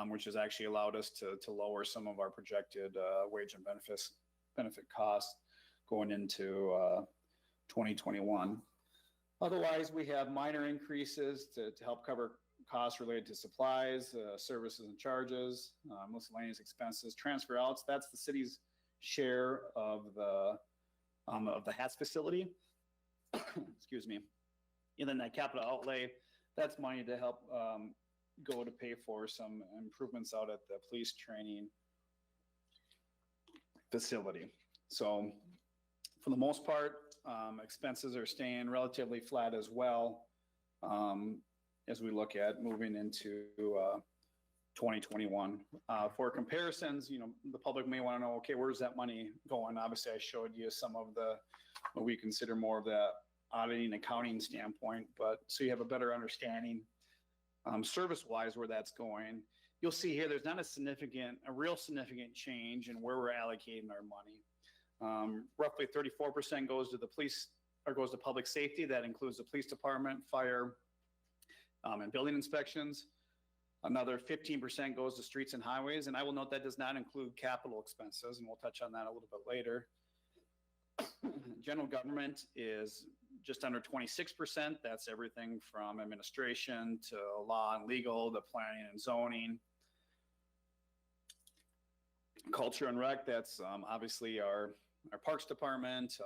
which has actually allowed us to lower some of our projected wage and benefit costs going into 2021. Otherwise, we have minor increases to help cover costs related to supplies, services and charges, miscellaneous expenses, transfer outs. That's the city's share of the HATS facility. Excuse me. And then that capital outlay, that's money to help go to pay for some improvements out at the police training facility. So for the most part, expenses are staying relatively flat as well as we look at moving into 2021. For comparisons, the public may want to know, okay, where's that money going? Obviously, I showed you some of what we consider more of the auditing accounting standpoint, but so you have a better understanding service-wise where that's going. You'll see here there's not a real significant change in where we're allocating our money. Roughly 34% goes to the police, or goes to public safety. That includes the police department, fire, and building inspections. Another 15% goes to streets and highways, and I will note that does not include capital expenses, and we'll touch on that a little bit later. General government is just under 26%. That's everything from administration to law and legal, to planning and zoning. Culture and rec, that's obviously our parks department,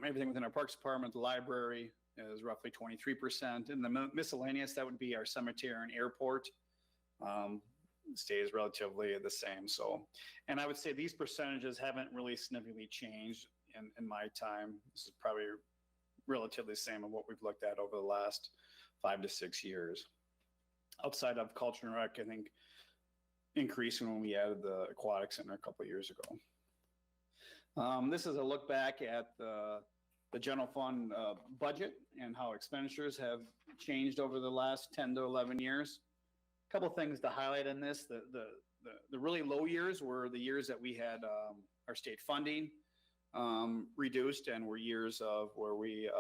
everything within our parks department. The library is roughly 23%. And the miscellaneous, that would be our cemetery and airport, stays relatively the same. So, and I would say these percentages haven't really significantly changed in my time. This is probably relatively the same of what we've looked at over the last 5 to 6 years. Outside of culture and rec, I think increasing when we added the aquatic center a couple of years ago. This is a look back at the general fund budget and how expenditures have changed over the last 10 to 11 years. A couple of things to highlight in this. The really low years were the years that we had our state funding reduced, and were years of where we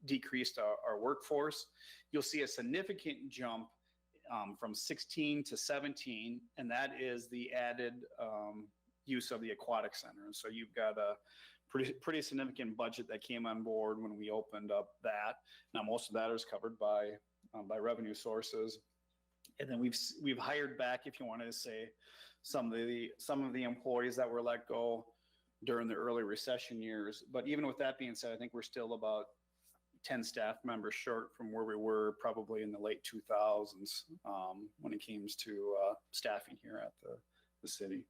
decreased our workforce. You'll see a significant jump from 16 to 17, and that is the added use of the aquatic center. And so you've got a pretty significant budget that came on board when we opened up that. Now most of that is covered by revenue sources. And then we've hired back, if you want to say, some of the employees that were let go during the early recession years. But even with that being said, I think we're still about 10 staff members short from where we were probably in the late 2000s when it came to staffing here at the city.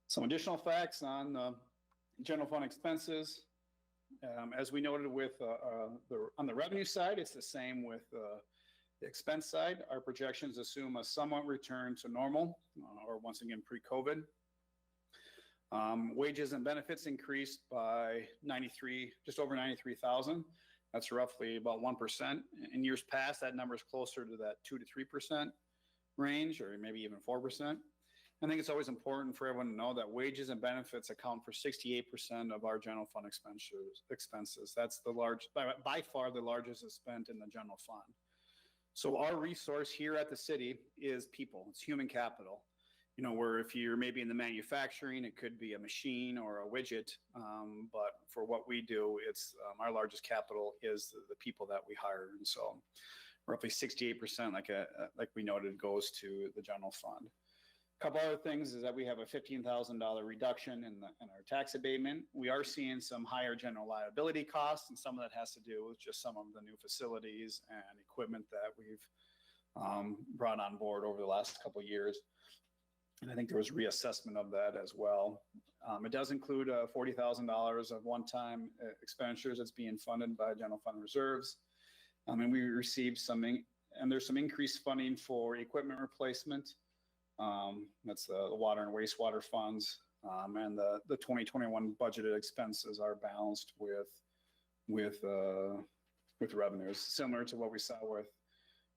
Some additional facts on general fund expenses. As we noted with on the revenue side, it's the same with the expense side. Our projections assume a somewhat return to normal, or once again pre-COVID. Wages and benefits increased by just over 93,000. That's roughly about 1%. In years past, that number is closer to that 2 to 3% range, or maybe even 4%. I think it's always important for everyone to know that wages and benefits account for 68% of our general fund expenses. That's by far the largest is spent in the general fund. So our resource here at the city is people. It's human capital. You know, where if you're maybe in the manufacturing, it could be a machine or a widget. But for what we do, it's our largest capital is the people that we hire. And so roughly 68%, like we noted, goes to the general fund. A couple other things is that we have a $15,000 reduction in our tax abatement. We are seeing some higher general liability costs, and some of that has to do with just some of the new facilities and equipment that we've brought on board over the last couple of years. And I think there was reassessment of that as well. It does include $40,000 of one-time expenditures that's being funded by general fund reserves. And we received and there's some increased funding for equipment replacement. That's the water and wastewater funds. And the 2021 budgeted expenses are balanced with revenues, similar to what we saw with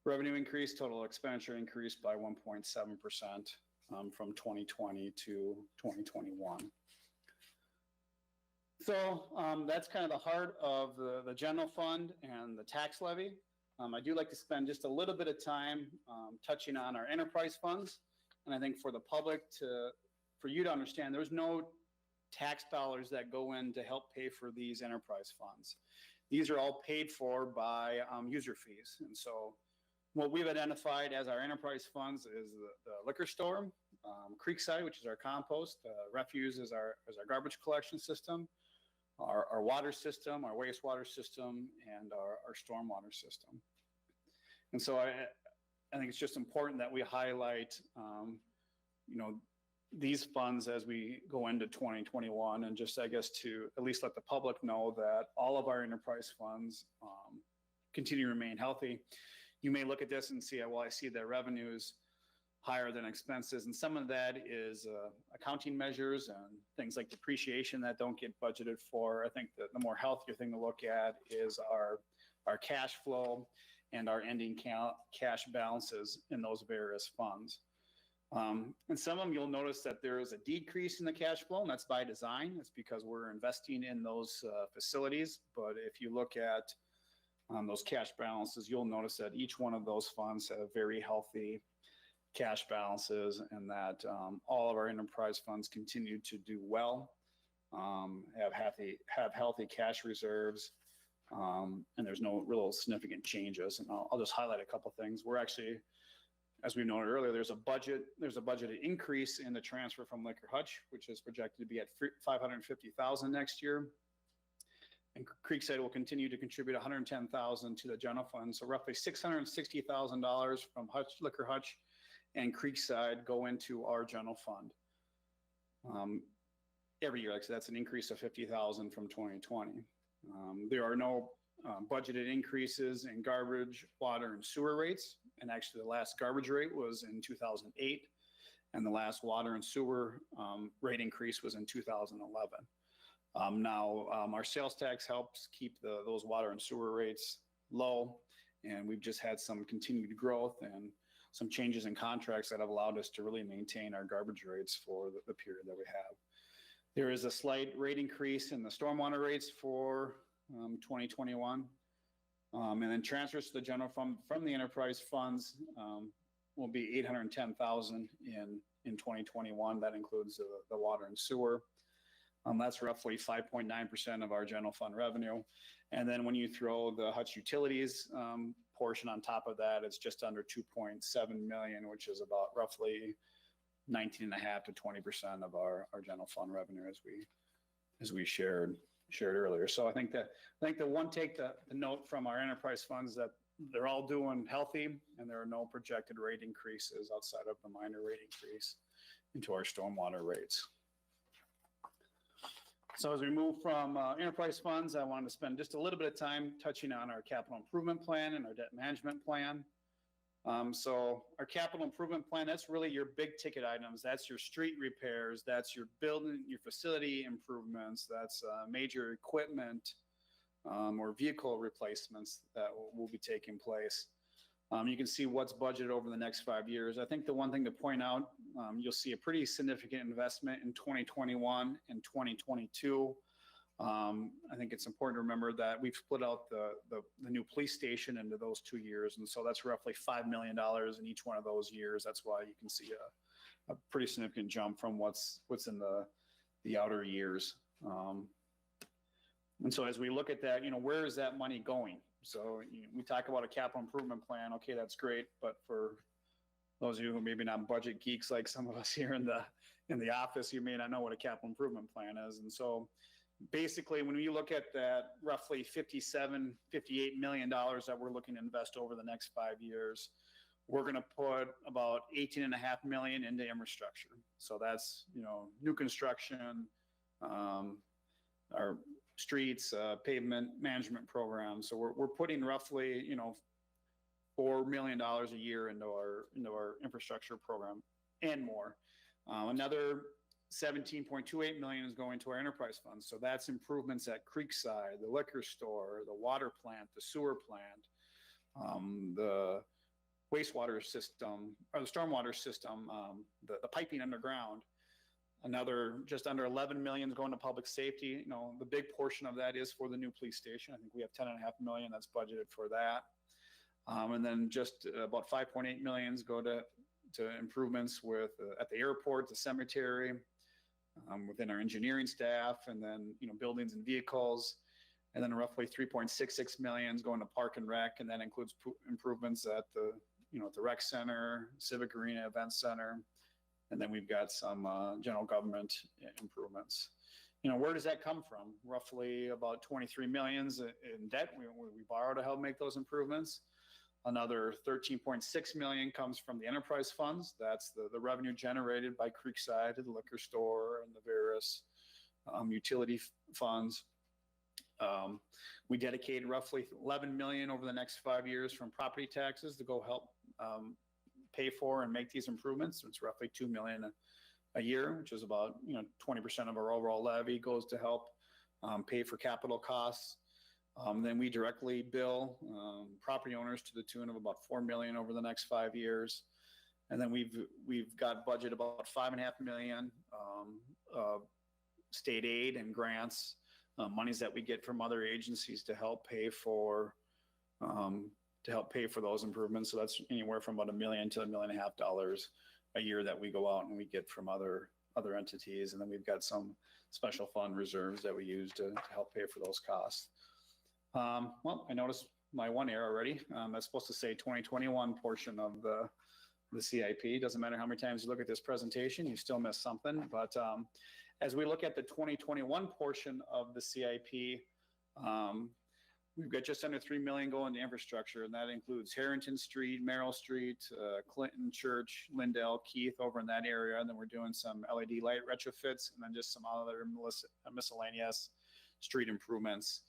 revenue increase. Total expenditure increased by 1.7%. From 2020 to 2021. So that's kind of the heart of the general fund and the tax levy. I do like to spend just a little bit of time touching on our enterprise funds. And I think for the public for you to understand, there's no tax dollars that go in to help pay for these enterprise funds. These are all paid for by user fees. And so what we've identified as our enterprise funds is the liquor store, Creekside, which is our compost, refuse is our garbage collection system, our water system, our wastewater system, and our stormwater system. And so I think it's just important that we highlight, these funds as we go into 2021, and just, I guess, to at least let the public know that all of our enterprise funds continue to remain healthy. You may look at this and see, well, I see that revenues higher than expenses, and some of that is accounting measures and things like depreciation that don't get budgeted for. I think that the more healthier thing to look at is our cash flow and our ending cash balances in those various funds. And some of them, you'll notice that there is a decrease in the cash flow, and that's by design. It's because we're investing in those facilities. But if you look at those cash balances, you'll notice that each one of those funds have very healthy cash balances, and that all of our enterprise funds continue to do well, have healthy cash reserves, and there's no real significant changes. And I'll just highlight a couple things. We're actually, as we noted earlier, there's a budgeted increase in the transfer from Liquor Hutch, which is projected to be at $550,000 next year. And Creekside will continue to contribute $110,000 to the general fund. So roughly $660,000 from Liquor Hutch and Creekside go into our general fund every year. Like I said, that's an increase of $50,000 from 2020. There are no budgeted increases in garbage, water, and sewer rates. And actually, the last garbage rate was in 2008, and the last water and sewer rate increase was in 2011. Now, our sales tax helps keep those water and sewer rates low, and we've just had some continued growth and some changes in contracts that have allowed us to really maintain our garbage rates for the period that we have. There is a slight rate increase in the stormwater rates for 2021. And then transfers to the general fund from the enterprise funds will be $810,000 in 2021. That includes the water and sewer. That's roughly 5.9% of our general fund revenue. And then when you throw the Hutch Utilities portion on top of that, it's just under $2.7 million, which is about roughly 19.5% to 20% of our general fund revenue, as we shared earlier. So I think the one take the note from our enterprise funds that they're all doing healthy, and there are no projected rate increases outside of the minor rate increase into our stormwater rates. So as we move from enterprise funds, I wanted to spend just a little bit of time touching on our capital improvement plan and our debt management plan. So our capital improvement plan, that's really your big ticket items. That's your street repairs, that's your building, your facility improvements, that's major equipment or vehicle replacements that will be taking place. You can see what's budgeted over the next 5 years. I think the one thing to point out, you'll see a pretty significant investment in 2021 and 2022. I think it's important to remember that we've split out the new police station into those 2 years. And so that's roughly $5 million in each one of those years. That's why you can see a pretty significant jump from what's in the outer years. And so as we look at that, where is that money going? So we talk about a capital improvement plan. Okay, that's great. But for those of you who maybe not budget geeks like some of us here in the office, you may not know what a capital improvement plan is. And so basically, when we look at that roughly $58 million that we're looking to invest over the next 5 years, we're going to put about $18.5 million into infrastructure. So that's, new construction, our streets, pavement management programs. So we're putting roughly, $4 million a year into our infrastructure program and more. Another $17.28 million is going to our enterprise funds. So that's improvements at Creekside, the liquor store, the water plant, the sewer plant, the wastewater system, or the stormwater system, the piping underground. Another just under 11 million is going to public safety. The big portion of that is for the new police station. I think we have 10.5 million that's budgeted for that. And then just about 5.8 millions go to improvements at the airport, the cemetery, within our engineering staff, and then, buildings and vehicles. And then roughly 3.66 million is going to park and rec, and that includes improvements at the rec center, civic arena, event center. And then we've got some general government improvements. Where does that come from? Roughly about 23 millions in debt we borrow to help make those improvements. Another 13.6 million comes from the enterprise funds. That's the revenue generated by Creekside, the liquor store, and the various utility funds. We dedicated roughly 11 million over the next 5 years from property taxes to go help pay for and make these improvements. It's roughly 2 million a year, which is about 20% of our overall levy goes to help pay for capital costs. Then we directly bill property owners to the tune of about 4 million over the next 5 years. And then we've got budget about 5.5 million state aid and grants, monies that we get from other agencies to help pay for those improvements. So that's anywhere from about $1 million to $1.5 million a year that we go out and we get from other entities. And then we've got some special fund reserves that we use to help pay for those costs. Well, I noticed my one error already. That's supposed to say 2021 portion of the CIP. Doesn't matter how many times you look at this presentation, you still miss something. But as we look at the 2021 portion of the CIP, we've got just under 3 million going to infrastructure, and that includes Harrington Street, Merrill Street, Clinton Church, Lindell, Keith, over in that area. And then we're doing some LED light retrofits, and then just some other miscellaneous street improvements.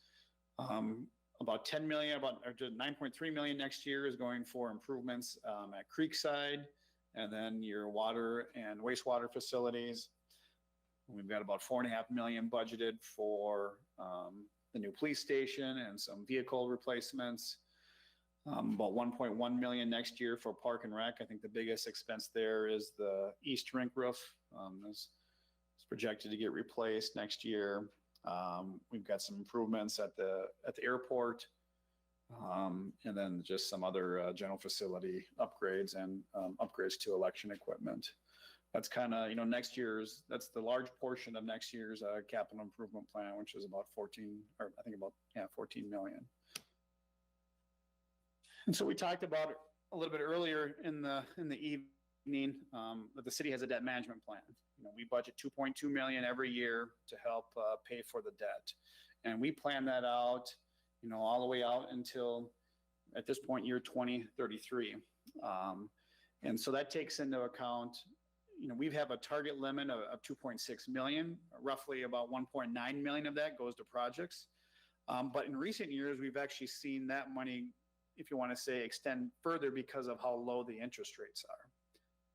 About 10 million, or just 9.3 million next year is going for improvements at Creekside, and then your water and wastewater facilities. We've got about 4.5 million budgeted for the new police station and some vehicle replacements. About 1.1 million next year for park and rec. I think the biggest expense there is the east rink roof. It's projected to get replaced next year. We've got some improvements at the airport, and then just some other general facility upgrades and upgrades to election equipment. That's kind of, that's the large portion of next year's capital improvement plan, which is about 14 million. And so we talked about a little bit earlier in the evening that the city has a debt management plan. We budget 2.2 million every year to help pay for the debt. And we plan that out, all the way out until, at this point, year 2033. And so that takes into account, we have a target limit of 2.6 million, roughly about 1.9 million of that goes to projects. But in recent years, we've actually seen that money, if you want to say, extend further because of how low the interest rates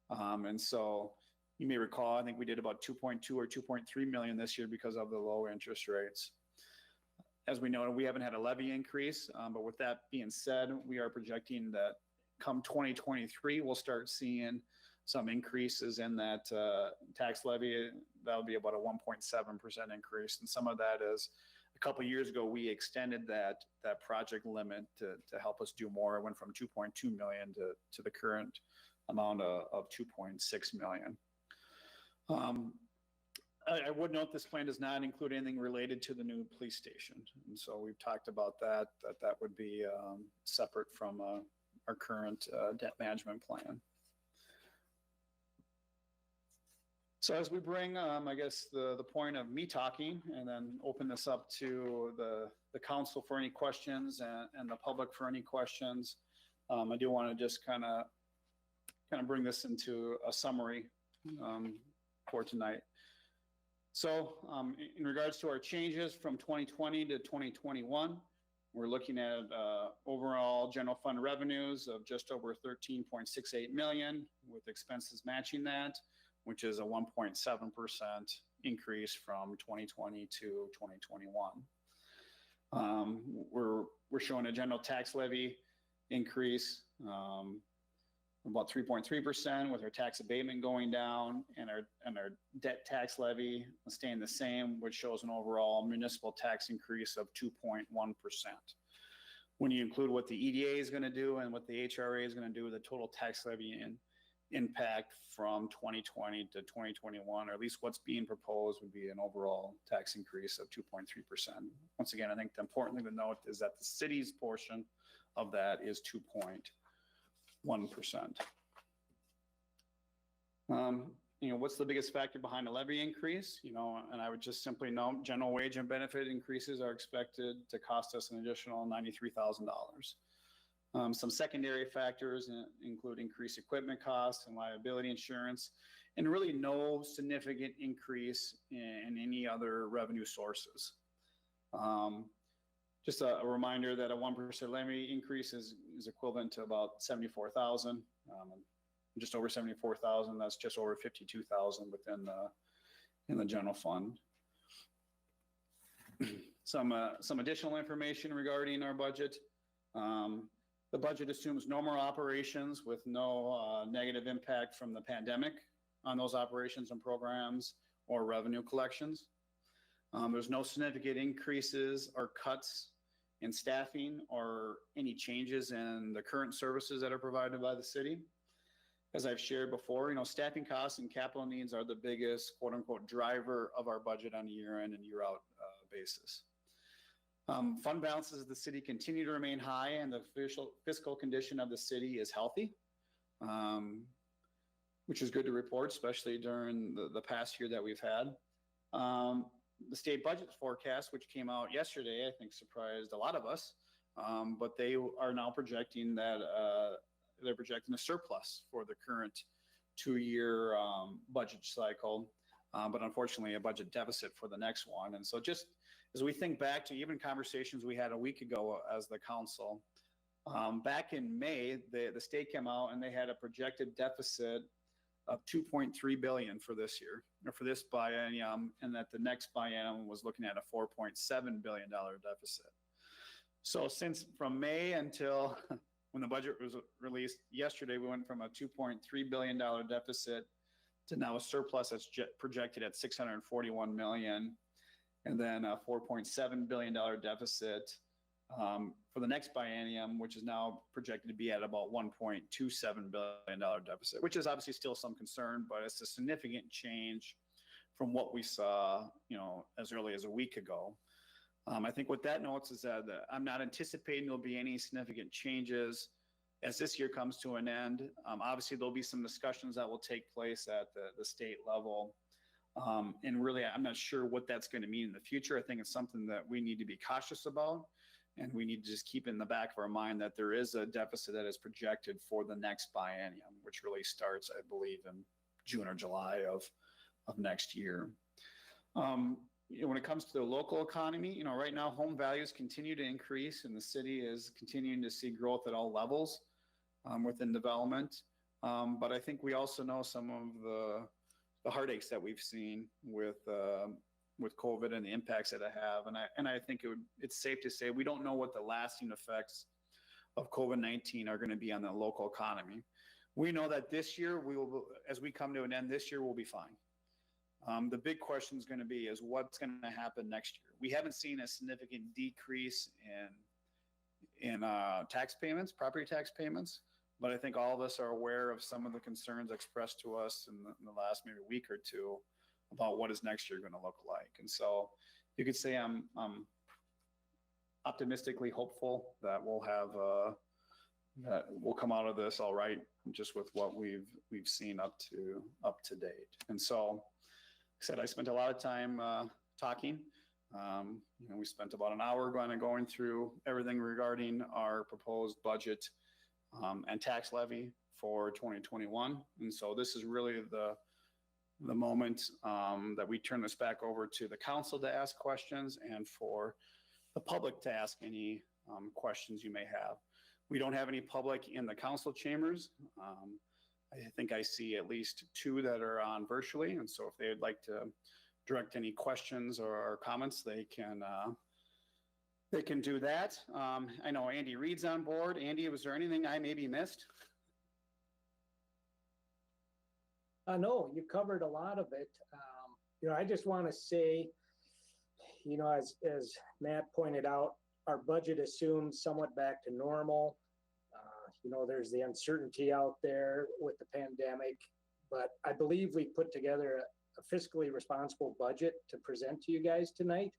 are. And so you may recall, I think we did about 2.2 or 2.3 million this year because of the low interest rates. As we know, we haven't had a levy increase, but with that being said, we are projecting that come 2023, we'll start seeing some increases in that tax levy. That'll be about a 1.7% increase. And some of that is a couple of years ago, we extended that project limit to help us do more. It went from 2.2 million to the current amount of 2.6 million. I would note this plan does not include anything related to the new police station. And so we've talked about that would be separate from our current debt management plan. So as we bring, I guess, the point of me talking and then open this up to the council for any questions and the public for any questions, I do want to just kind of bring this into a summary for tonight. So in regards to our changes from 2020 to 2021, we're looking at overall general fund revenues of just over 13.68 million, with expenses matching that, which is a 1.7% increase from 2020 to 2021. We're showing a general tax levy increase about 3.3%, with our tax abatement going down, and our debt tax levy staying the same, which shows an overall municipal tax increase of 2.1%. When you include what the EDA is going to do and what the HRA is going to do, the total tax levy impact from 2020 to 2021, or at least what's being proposed, would be an overall tax increase of 2.3%. Once again, I think the important thing to note is that the city's portion of that is 2.1%. What's the biggest factor behind the levy increase? And I would just simply note, general wage and benefit increases are expected to cost us an additional $93,000. Some secondary factors include increased equipment costs and liability insurance, and really no significant increase in any other revenue sources. Just a reminder that a 1% levy increase is equivalent to about 74,000. Just over 74,000. That's just over 52,000 within the general fund. Some additional information regarding our budget. The budget assumes normal operations with no negative impact from the pandemic on those operations and programs or revenue collections. There's no significant increases or cuts in staffing or any changes in the current services that are provided by the city. As I've shared before, staffing costs and capital needs are the biggest quote unquote driver of our budget on a year in and year out basis. Fund balances of the city continue to remain high, and the fiscal condition of the city is healthy, which is good to report, especially during the past year that we've had. The state budget forecast, which came out yesterday, I think surprised a lot of us, but they are now projecting that they're projecting a surplus for the current 2-year budget cycle, but unfortunately a budget deficit for the next one. And so just as we think back to even conversations we had a week ago as the council, back in May, the state came out and they had a projected deficit of 2.3 billion for this year, or for this biennium, and that the next biennium was looking at a $4.7 billion deficit. So since from May until when the budget was released yesterday, we went from a $2.3 billion deficit to now a surplus that's projected at $641 million, and then a $4.7 billion deficit for the next biennium, which is now projected to be at about $1.27 billion deficit, which is obviously still some concern, but it's a significant change from what we saw, as early as a week ago. I think what that notes is that I'm not anticipating there'll be any significant changes as this year comes to an end. Obviously, there'll be some discussions that will take place at the state level. And really, I'm not sure what that's going to mean in the future. I think it's something that we need to be cautious about. And we need to just keep in the back of our mind that there is a deficit that is projected for the next biennium, which really starts, I believe, in June or July of next year. When it comes to the local economy, right now home values continue to increase, and the city is continuing to see growth at all levels within development. But I think we also know some of the heartaches that we've seen with COVID and the impacts that it have. And I think it's safe to say we don't know what the lasting effects of COVID-19 are going to be on the local economy. We know that this year we will, as we come to an end this year, we'll be fine. The big question is going to be is what's going to happen next year. We haven't seen a significant decrease in tax payments, property tax payments, but I think all of us are aware of some of the concerns expressed to us in the last maybe week or two about what is next year going to look like. And so you could say I'm optimistically hopeful that we'll have that we'll come out of this all right, just with what we've seen up to date. And so, like I said, I spent a lot of time talking. We spent about an hour going through everything regarding our proposed budget and tax levy for 2021. And so this is really the moment that we turn this back over to the council to ask questions and for the public to ask any questions you may have. We don't have any public in the council chambers. I think I see at least 2 that are on virtually. And so if they would like to direct any questions or comments, they can do that. I know Andy Reed's on board. Andy, was there anything I maybe missed? No, you covered a lot of it. I just want to say, as Matt pointed out, our budget assumes somewhat back to normal. There's the uncertainty out there with the pandemic, but I believe we put together a fiscally responsible budget to present to you guys tonight.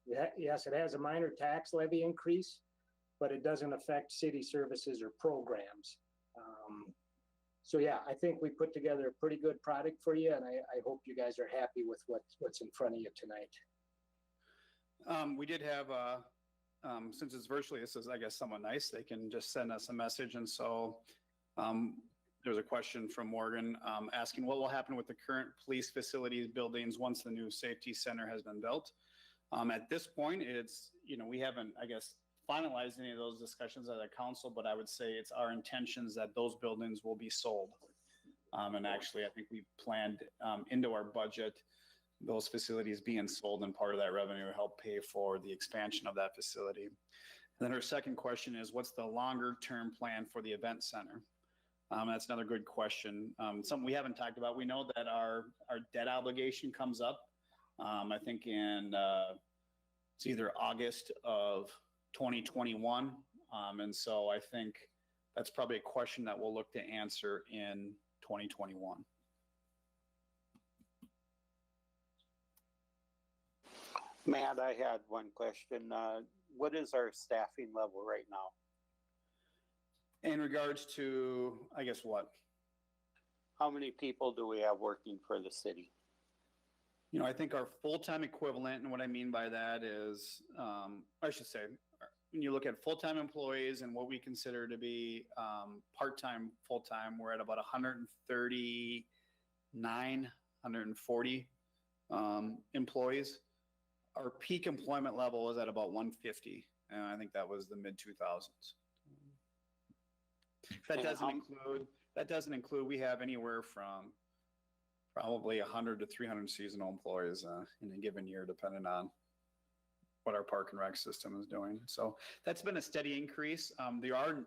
Yes, it has a minor tax levy increase, but it doesn't affect city services or programs. So yeah, I think we put together a pretty good product for you, and I hope you guys are happy with what's in front of you tonight. We did have, since it's virtually, this is, I guess, somewhat nice. They can just send us a message. And so there's a question from Morgan asking what will happen with the current police facilities buildings once the new safety center has been built. At this point, it's, we haven't, I guess, finalized any of those discussions at the council, but I would say it's our intentions that those buildings will be sold. And actually, I think we planned into our budget those facilities being sold, and part of that revenue will help pay for the expansion of that facility. And then her second question is, what's the longer term plan for the event center? That's another good question. Something we haven't talked about. We know that our debt obligation comes up, I think in, it's either August of 2021. And so I think that's probably a question that we'll look to answer in 2021. Matt, I had one question. What is our staffing level right now? In regards to, I guess what? How many people do we have working for the city? I think our full-time equivalent, and what I mean by that is, I should say, when you look at full-time employees and what we consider to be part-time, full-time, we're at about 139, 140 employees. Our peak employment level is at about 150, and I think that was the mid-2000s. That doesn't include, we have anywhere from probably 100 to 300 seasonal employees in a given year, depending on what our park and rec system is doing. So that's been a steady increase. There are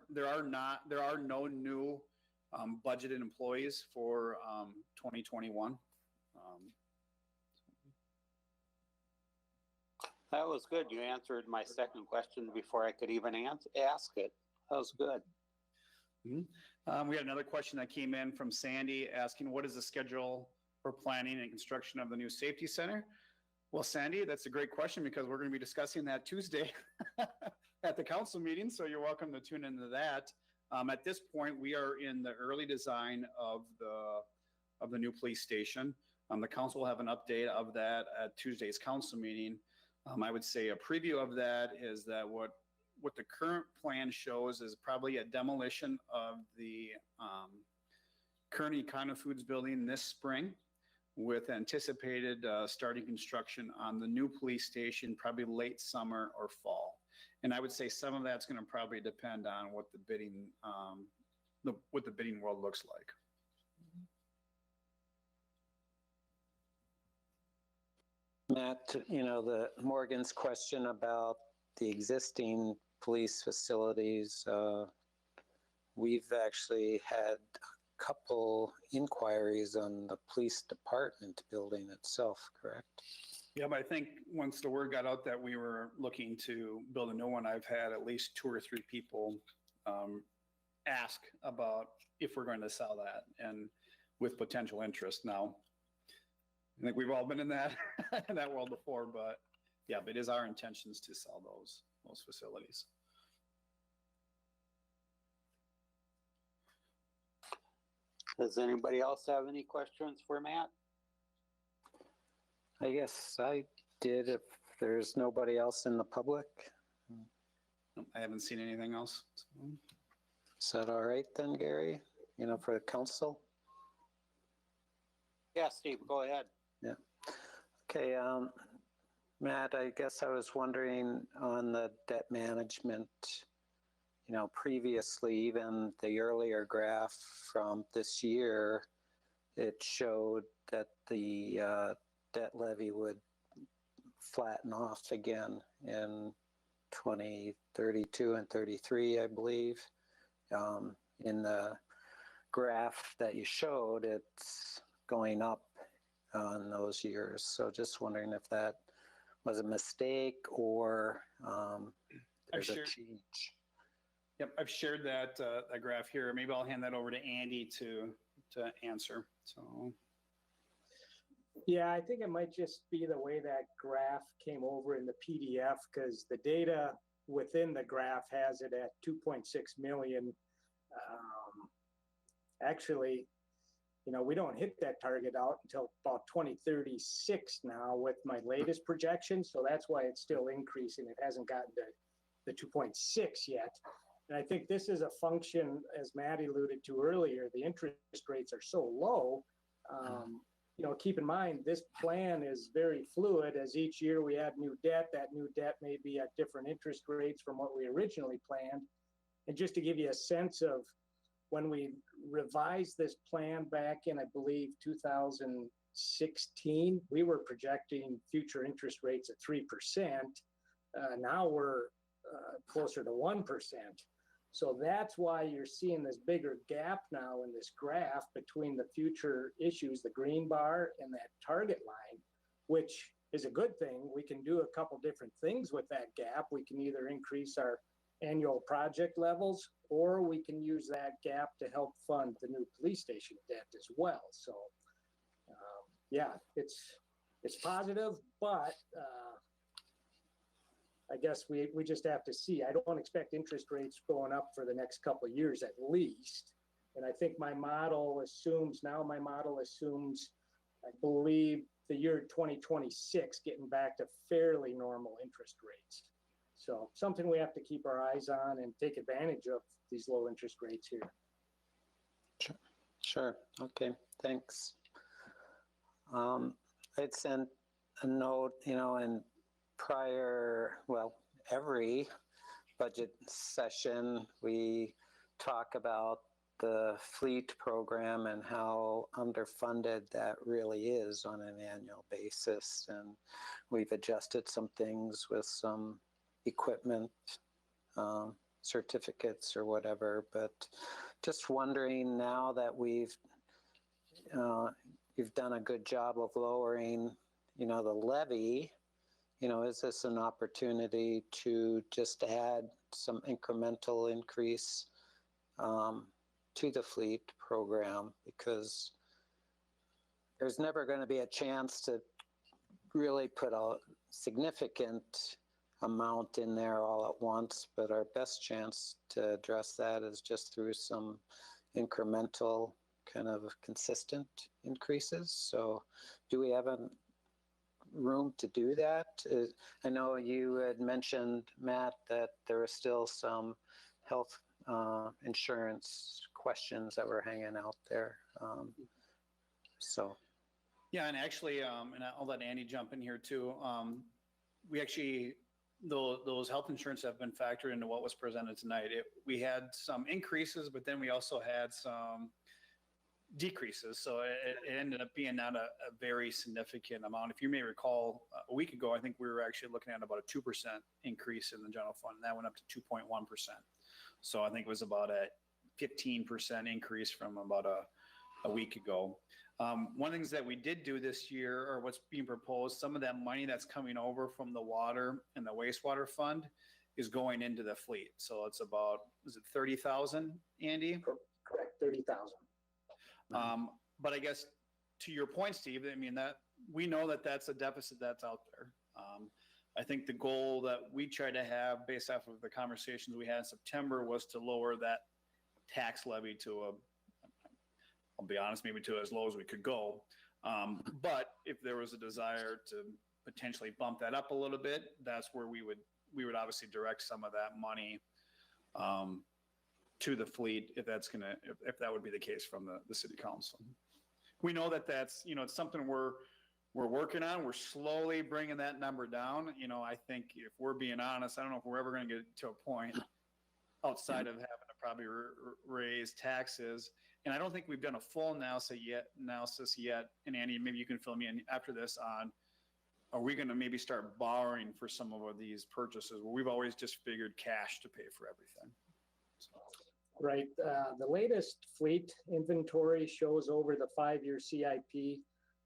no new budgeted employees for 2021. That was good. You answered my second question before I could even ask it. That was good. Mm-hmm. We had another question that came in from Sandy asking, what is the schedule for planning and construction of the new safety center? Well, Sandy, that's a great question because we're going to be discussing that Tuesday at the council meeting. So you're welcome to tune into that. At this point, we are in the early design of the new police station. The council will have an update of that at Tuesday's council meeting. I would say a preview of that is that what the current plan shows is probably a demolition of the current Econo Foods building this spring, with anticipated starting construction on the new police station probably late summer or fall. And I would say some of that's going to probably depend on what the bidding world looks like. Matt, the Morgan's question about the existing police facilities, we've actually had a couple inquiries on the police department building itself, correct? Yeah, but I think once the word got out that we were looking to build a new one, I've had at least 2 or 3 people ask about if we're going to sell that, and with potential interest. Now, I think we've all been in that in that world before, but yeah, but it is our intentions to sell those facilities. Does anybody else have any questions for Matt? I guess I did, if there's nobody else in the public. I haven't seen anything else. Is that all right then, Gary? You know, for the council? Yeah, Steve, go ahead. Yeah. Okay, Matt, I guess I was wondering on the debt management, you know, previously, even the earlier graph from this year, it showed that the debt levy would flatten off again in 2032 and 33, I believe. In the graph that you showed, it's going up on those years. So just wondering if that was a mistake or there's a change. Yep, I've shared that graph here. Maybe I'll hand that over to Andy to answer. So. Yeah, I think it might just be the way that graph came over in the PDF, because the data within the graph has it at 2.6 million. Actually, you know, we don't hit that target out until about 2036 now with my latest projection. So that's why it's still increasing. It hasn't gotten to the 2.6 yet. And I think this is a function, as Matt alluded to earlier, the interest rates are so low. You know, keep in mind, this plan is very fluid. As each year we add new debt, that new debt may be at different interest rates from what we originally planned. And just to give you a sense of when we revised this plan back in, I believe, 2016, we were projecting future interest rates at 3%. Now we're closer to 1%. So that's why you're seeing this bigger gap now in this graph between the future issues, the green bar and that target line, which is a good thing. We can do a couple different things with that gap. We can either increase our annual project levels, or we can use that gap to help fund the new police station debt as well. So yeah, it's positive, but I guess we just have to see. I don't expect interest rates going up for the next couple of years at least. And I think my model assumes, I believe, the year 2026 getting back to fairly normal interest rates. So something we have to keep our eyes on and take advantage of these low interest rates here. Sure. Okay. Thanks. I'd sent a note, you know, in every budget session, we talk about the fleet program and how underfunded that really is on an annual basis. And we've adjusted some things with some equipment, certificates or whatever, but just wondering now that you've done a good job of lowering, you know, the levy, you know, is this an opportunity to just add some incremental increase to the fleet program? Because there's never going to be a chance to really put a significant amount in there all at once, but our best chance to address that is just through some incremental kind of consistent increases. So do we have a room to do that? I know you had mentioned, Matt, that there are still some health insurance questions that were hanging out there. So. Yeah, and actually, and I'll let Andy jump in here too. We actually, those health insurance have been factored into what was presented tonight. We had some increases, but then we also had some decreases. So it ended up being not a very significant amount. If you may recall, a week ago, I think we were actually looking at about a 2% increase in the general fund, and that went up to 2.1%. So I think it was about a 15% increase from about a week ago. One of the things that we did do this year, or what's being proposed, some of that money that's coming over from the water and the wastewater fund is going into the fleet. So it's about, is it 30,000, Andy? Correct, 30,000. But I guess to your point, Steve, I mean, that we know that that's a deficit that's out there. I think the goal that we try to have based off of the conversations we had in September was to lower that tax levy to I'll be honest, maybe to as low as we could go. But if there was a desire to potentially bump that up a little bit, that's where we would obviously direct some of that money to the fleet if that would be the case from the city council. We know that that's, it's something we're working on. We're slowly bringing that number down. I think if we're being honest, I don't know if we're ever going to get to a point outside of having to probably raise taxes. And I don't think we've done a full analysis yet. And Andy, maybe you can fill me in after this on, are we going to maybe start borrowing for some of these purchases where we've always just figured cash to pay for everything? So. Right. The latest fleet inventory shows over the 5-year CIP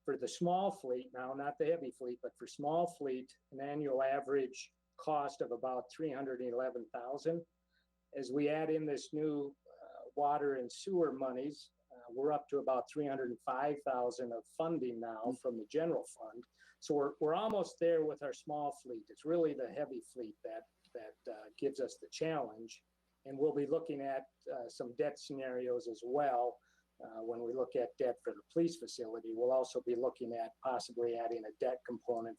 for the small fleet, now not the heavy fleet, but for small fleet, an annual average cost of about $311,000. As we add in this new water and sewer monies, we're up to about $305,000 of funding now from the general fund. So we're almost there with our small fleet. It's really the heavy fleet that gives us the challenge. And we'll be looking at some debt scenarios as well. When we look at debt for the police facility, we'll also be looking at possibly adding a debt component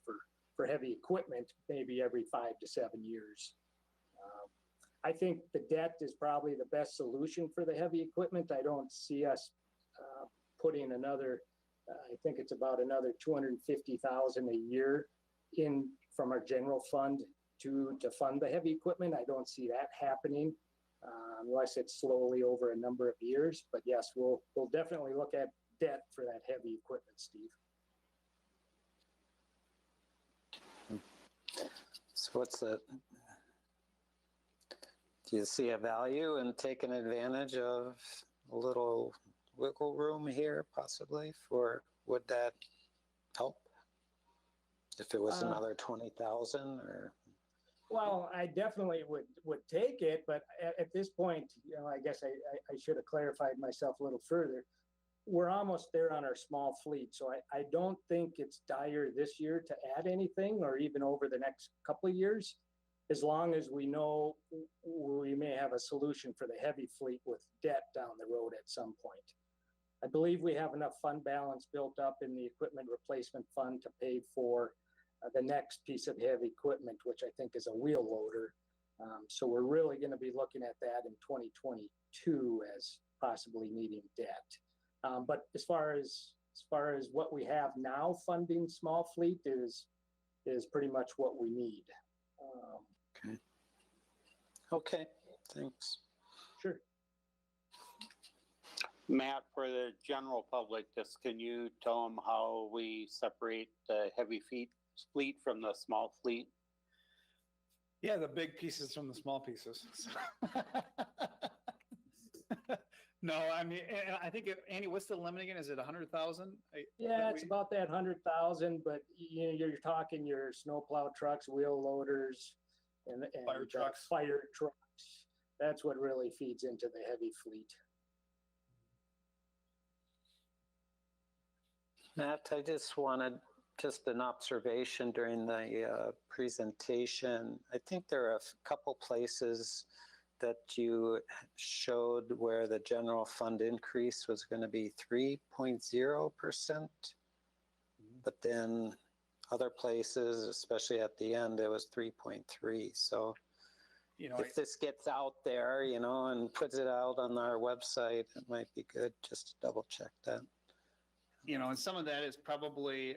for heavy equipment, maybe every 5 to 7 years. I think the debt is probably the best solution for the heavy equipment. I don't see us putting another, I think it's about another $250,000 a year in from our general fund to fund the heavy equipment. I don't see that happening unless it's slowly over a number of years. But yes, we'll definitely look at debt for that heavy equipment, Steve. So what's the, do you see a value in taking advantage of a little wiggle room here possibly would that help? If it was another 20,000 or? Well, I definitely would take it, but at this point, I guess I should have clarified myself a little further. We're almost there on our small fleet, so I don't think it's dire this year to add anything, or even over the next couple of years, as long as we know we may have a solution for the heavy fleet with debt down the road at some point. I believe we have enough fund balance built up in the equipment replacement fund to pay for the next piece of heavy equipment, which I think is a wheel loader. So we're really going to be looking at that in 2022 as possibly needing debt. But as far as what we have now funding small fleet is pretty much what we need. Okay, thanks. Sure. Matt, for the general public, just can you tell them how we separate the heavy fleet from the small fleet? Yeah, the big pieces from the small pieces. No, I mean, I think, Andy, what's the limit again? Is it 100,000? Yeah, it's about that 100,000, but you're talking your snowplow trucks, wheel loaders, and Fire trucks. Fire trucks. That's what really feeds into the heavy fleet. Matt, I just wanted an observation during the presentation. I think there are a couple places that you showed where the general fund increase was going to be 3.0%, but then other places, especially at the end, it was 3.3. So if this gets out there, and puts it out on our website, it might be good just to double check that. And some of that is probably,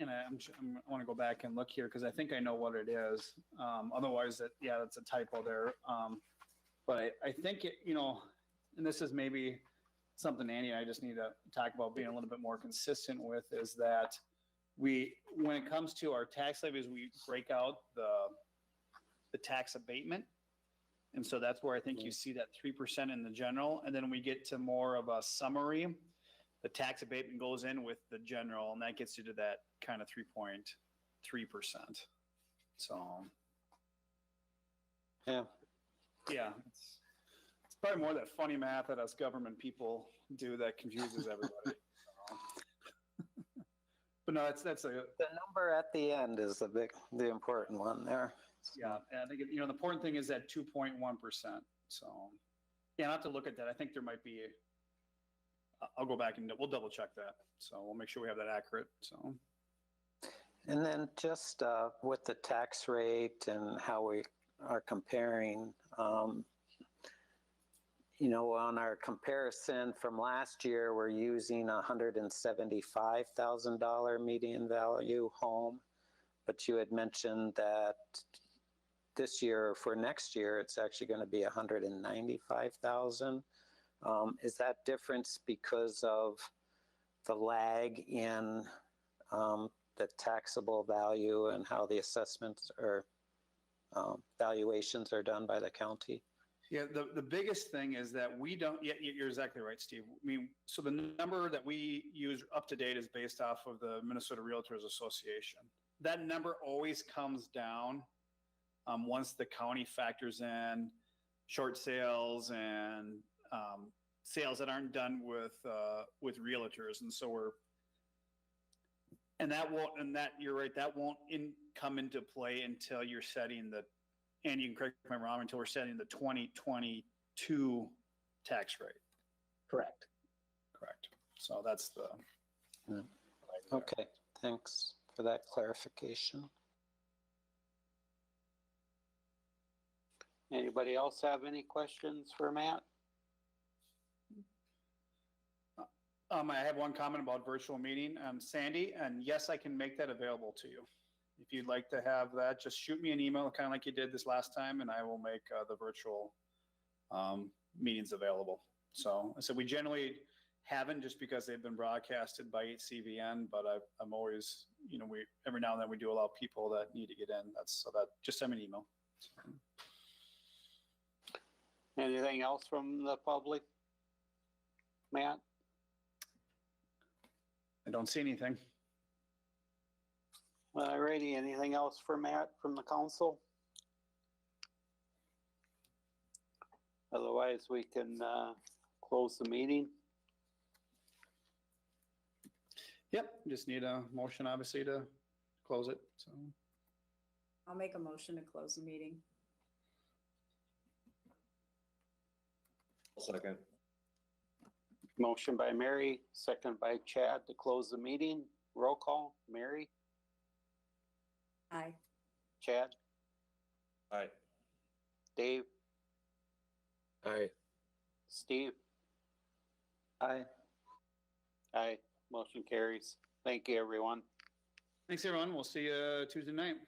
and I want to go back and look here because I think I know what it is. Otherwise, that's a typo there. But I think and this is maybe something Andy and I just need to talk about being a little bit more consistent with, is that when it comes to our tax levies, we break out the tax abatement And so that's where I think you see that 3% in the general. And then we get to more of a summary. The tax abatement goes in with the general, and that gets you to that kind of 3.3%. So, Yeah. yeah, it's probably more that funny math that us government people do that confuses everybody. But no, that's a, The number at the end is the important one there. yeah, and I think, the important thing is that 2.1%. So, yeah, I'll have to look at that. I think there might be, I'll go back and we'll double check that. So we'll make sure we have that accurate, so. And then just with the tax rate and how we are comparing, on our comparison from last year, we're using $175,000 median value home. But you had mentioned that this year, for next year, it's actually going to be $195,000. Is that difference because of the lag in the taxable value and how the assessments or valuations are done by the county? Yeah, the biggest thing is that we don't, yeah, you're exactly right, Steve. I mean, so the number that we use up to date is based off of the Minnesota Realtors Association. That number always comes down once the county factors in short sales and sales that aren't done with realtors. And so you're right, that won't come into play until you're setting and you can correct me if I'm wrong, until we're setting the 2022 tax rate. Correct. Correct. So that's the. Yeah. Okay, thanks for that clarification. Anybody else have any questions for Matt? I have one comment about virtual meeting, Sandy, and yes, I can make that available to you. If you'd like to have that, just shoot me an email, kind of like you did this last time, and I will make the virtual meetings available. So I said we generally haven't just because they've been broadcasted by HCVN, but I'm always, every now and then we do allow people that need to get in. Just send me an email. Anything else from the public? Matt? I don't see anything. All righty, anything else for Matt from the council? Otherwise, we can close the meeting. Yep, just need a motion, obviously, to close it. So I'll make a motion to close the meeting. Second. Motion by Mary, second by Chad to close the meeting. Roll call, Mary, Aye. Chad, Aye. Dave, Aye. Steve. Aye. Aye, motion carries. Thank you, everyone. thanks, everyone. We'll see you Tuesday night.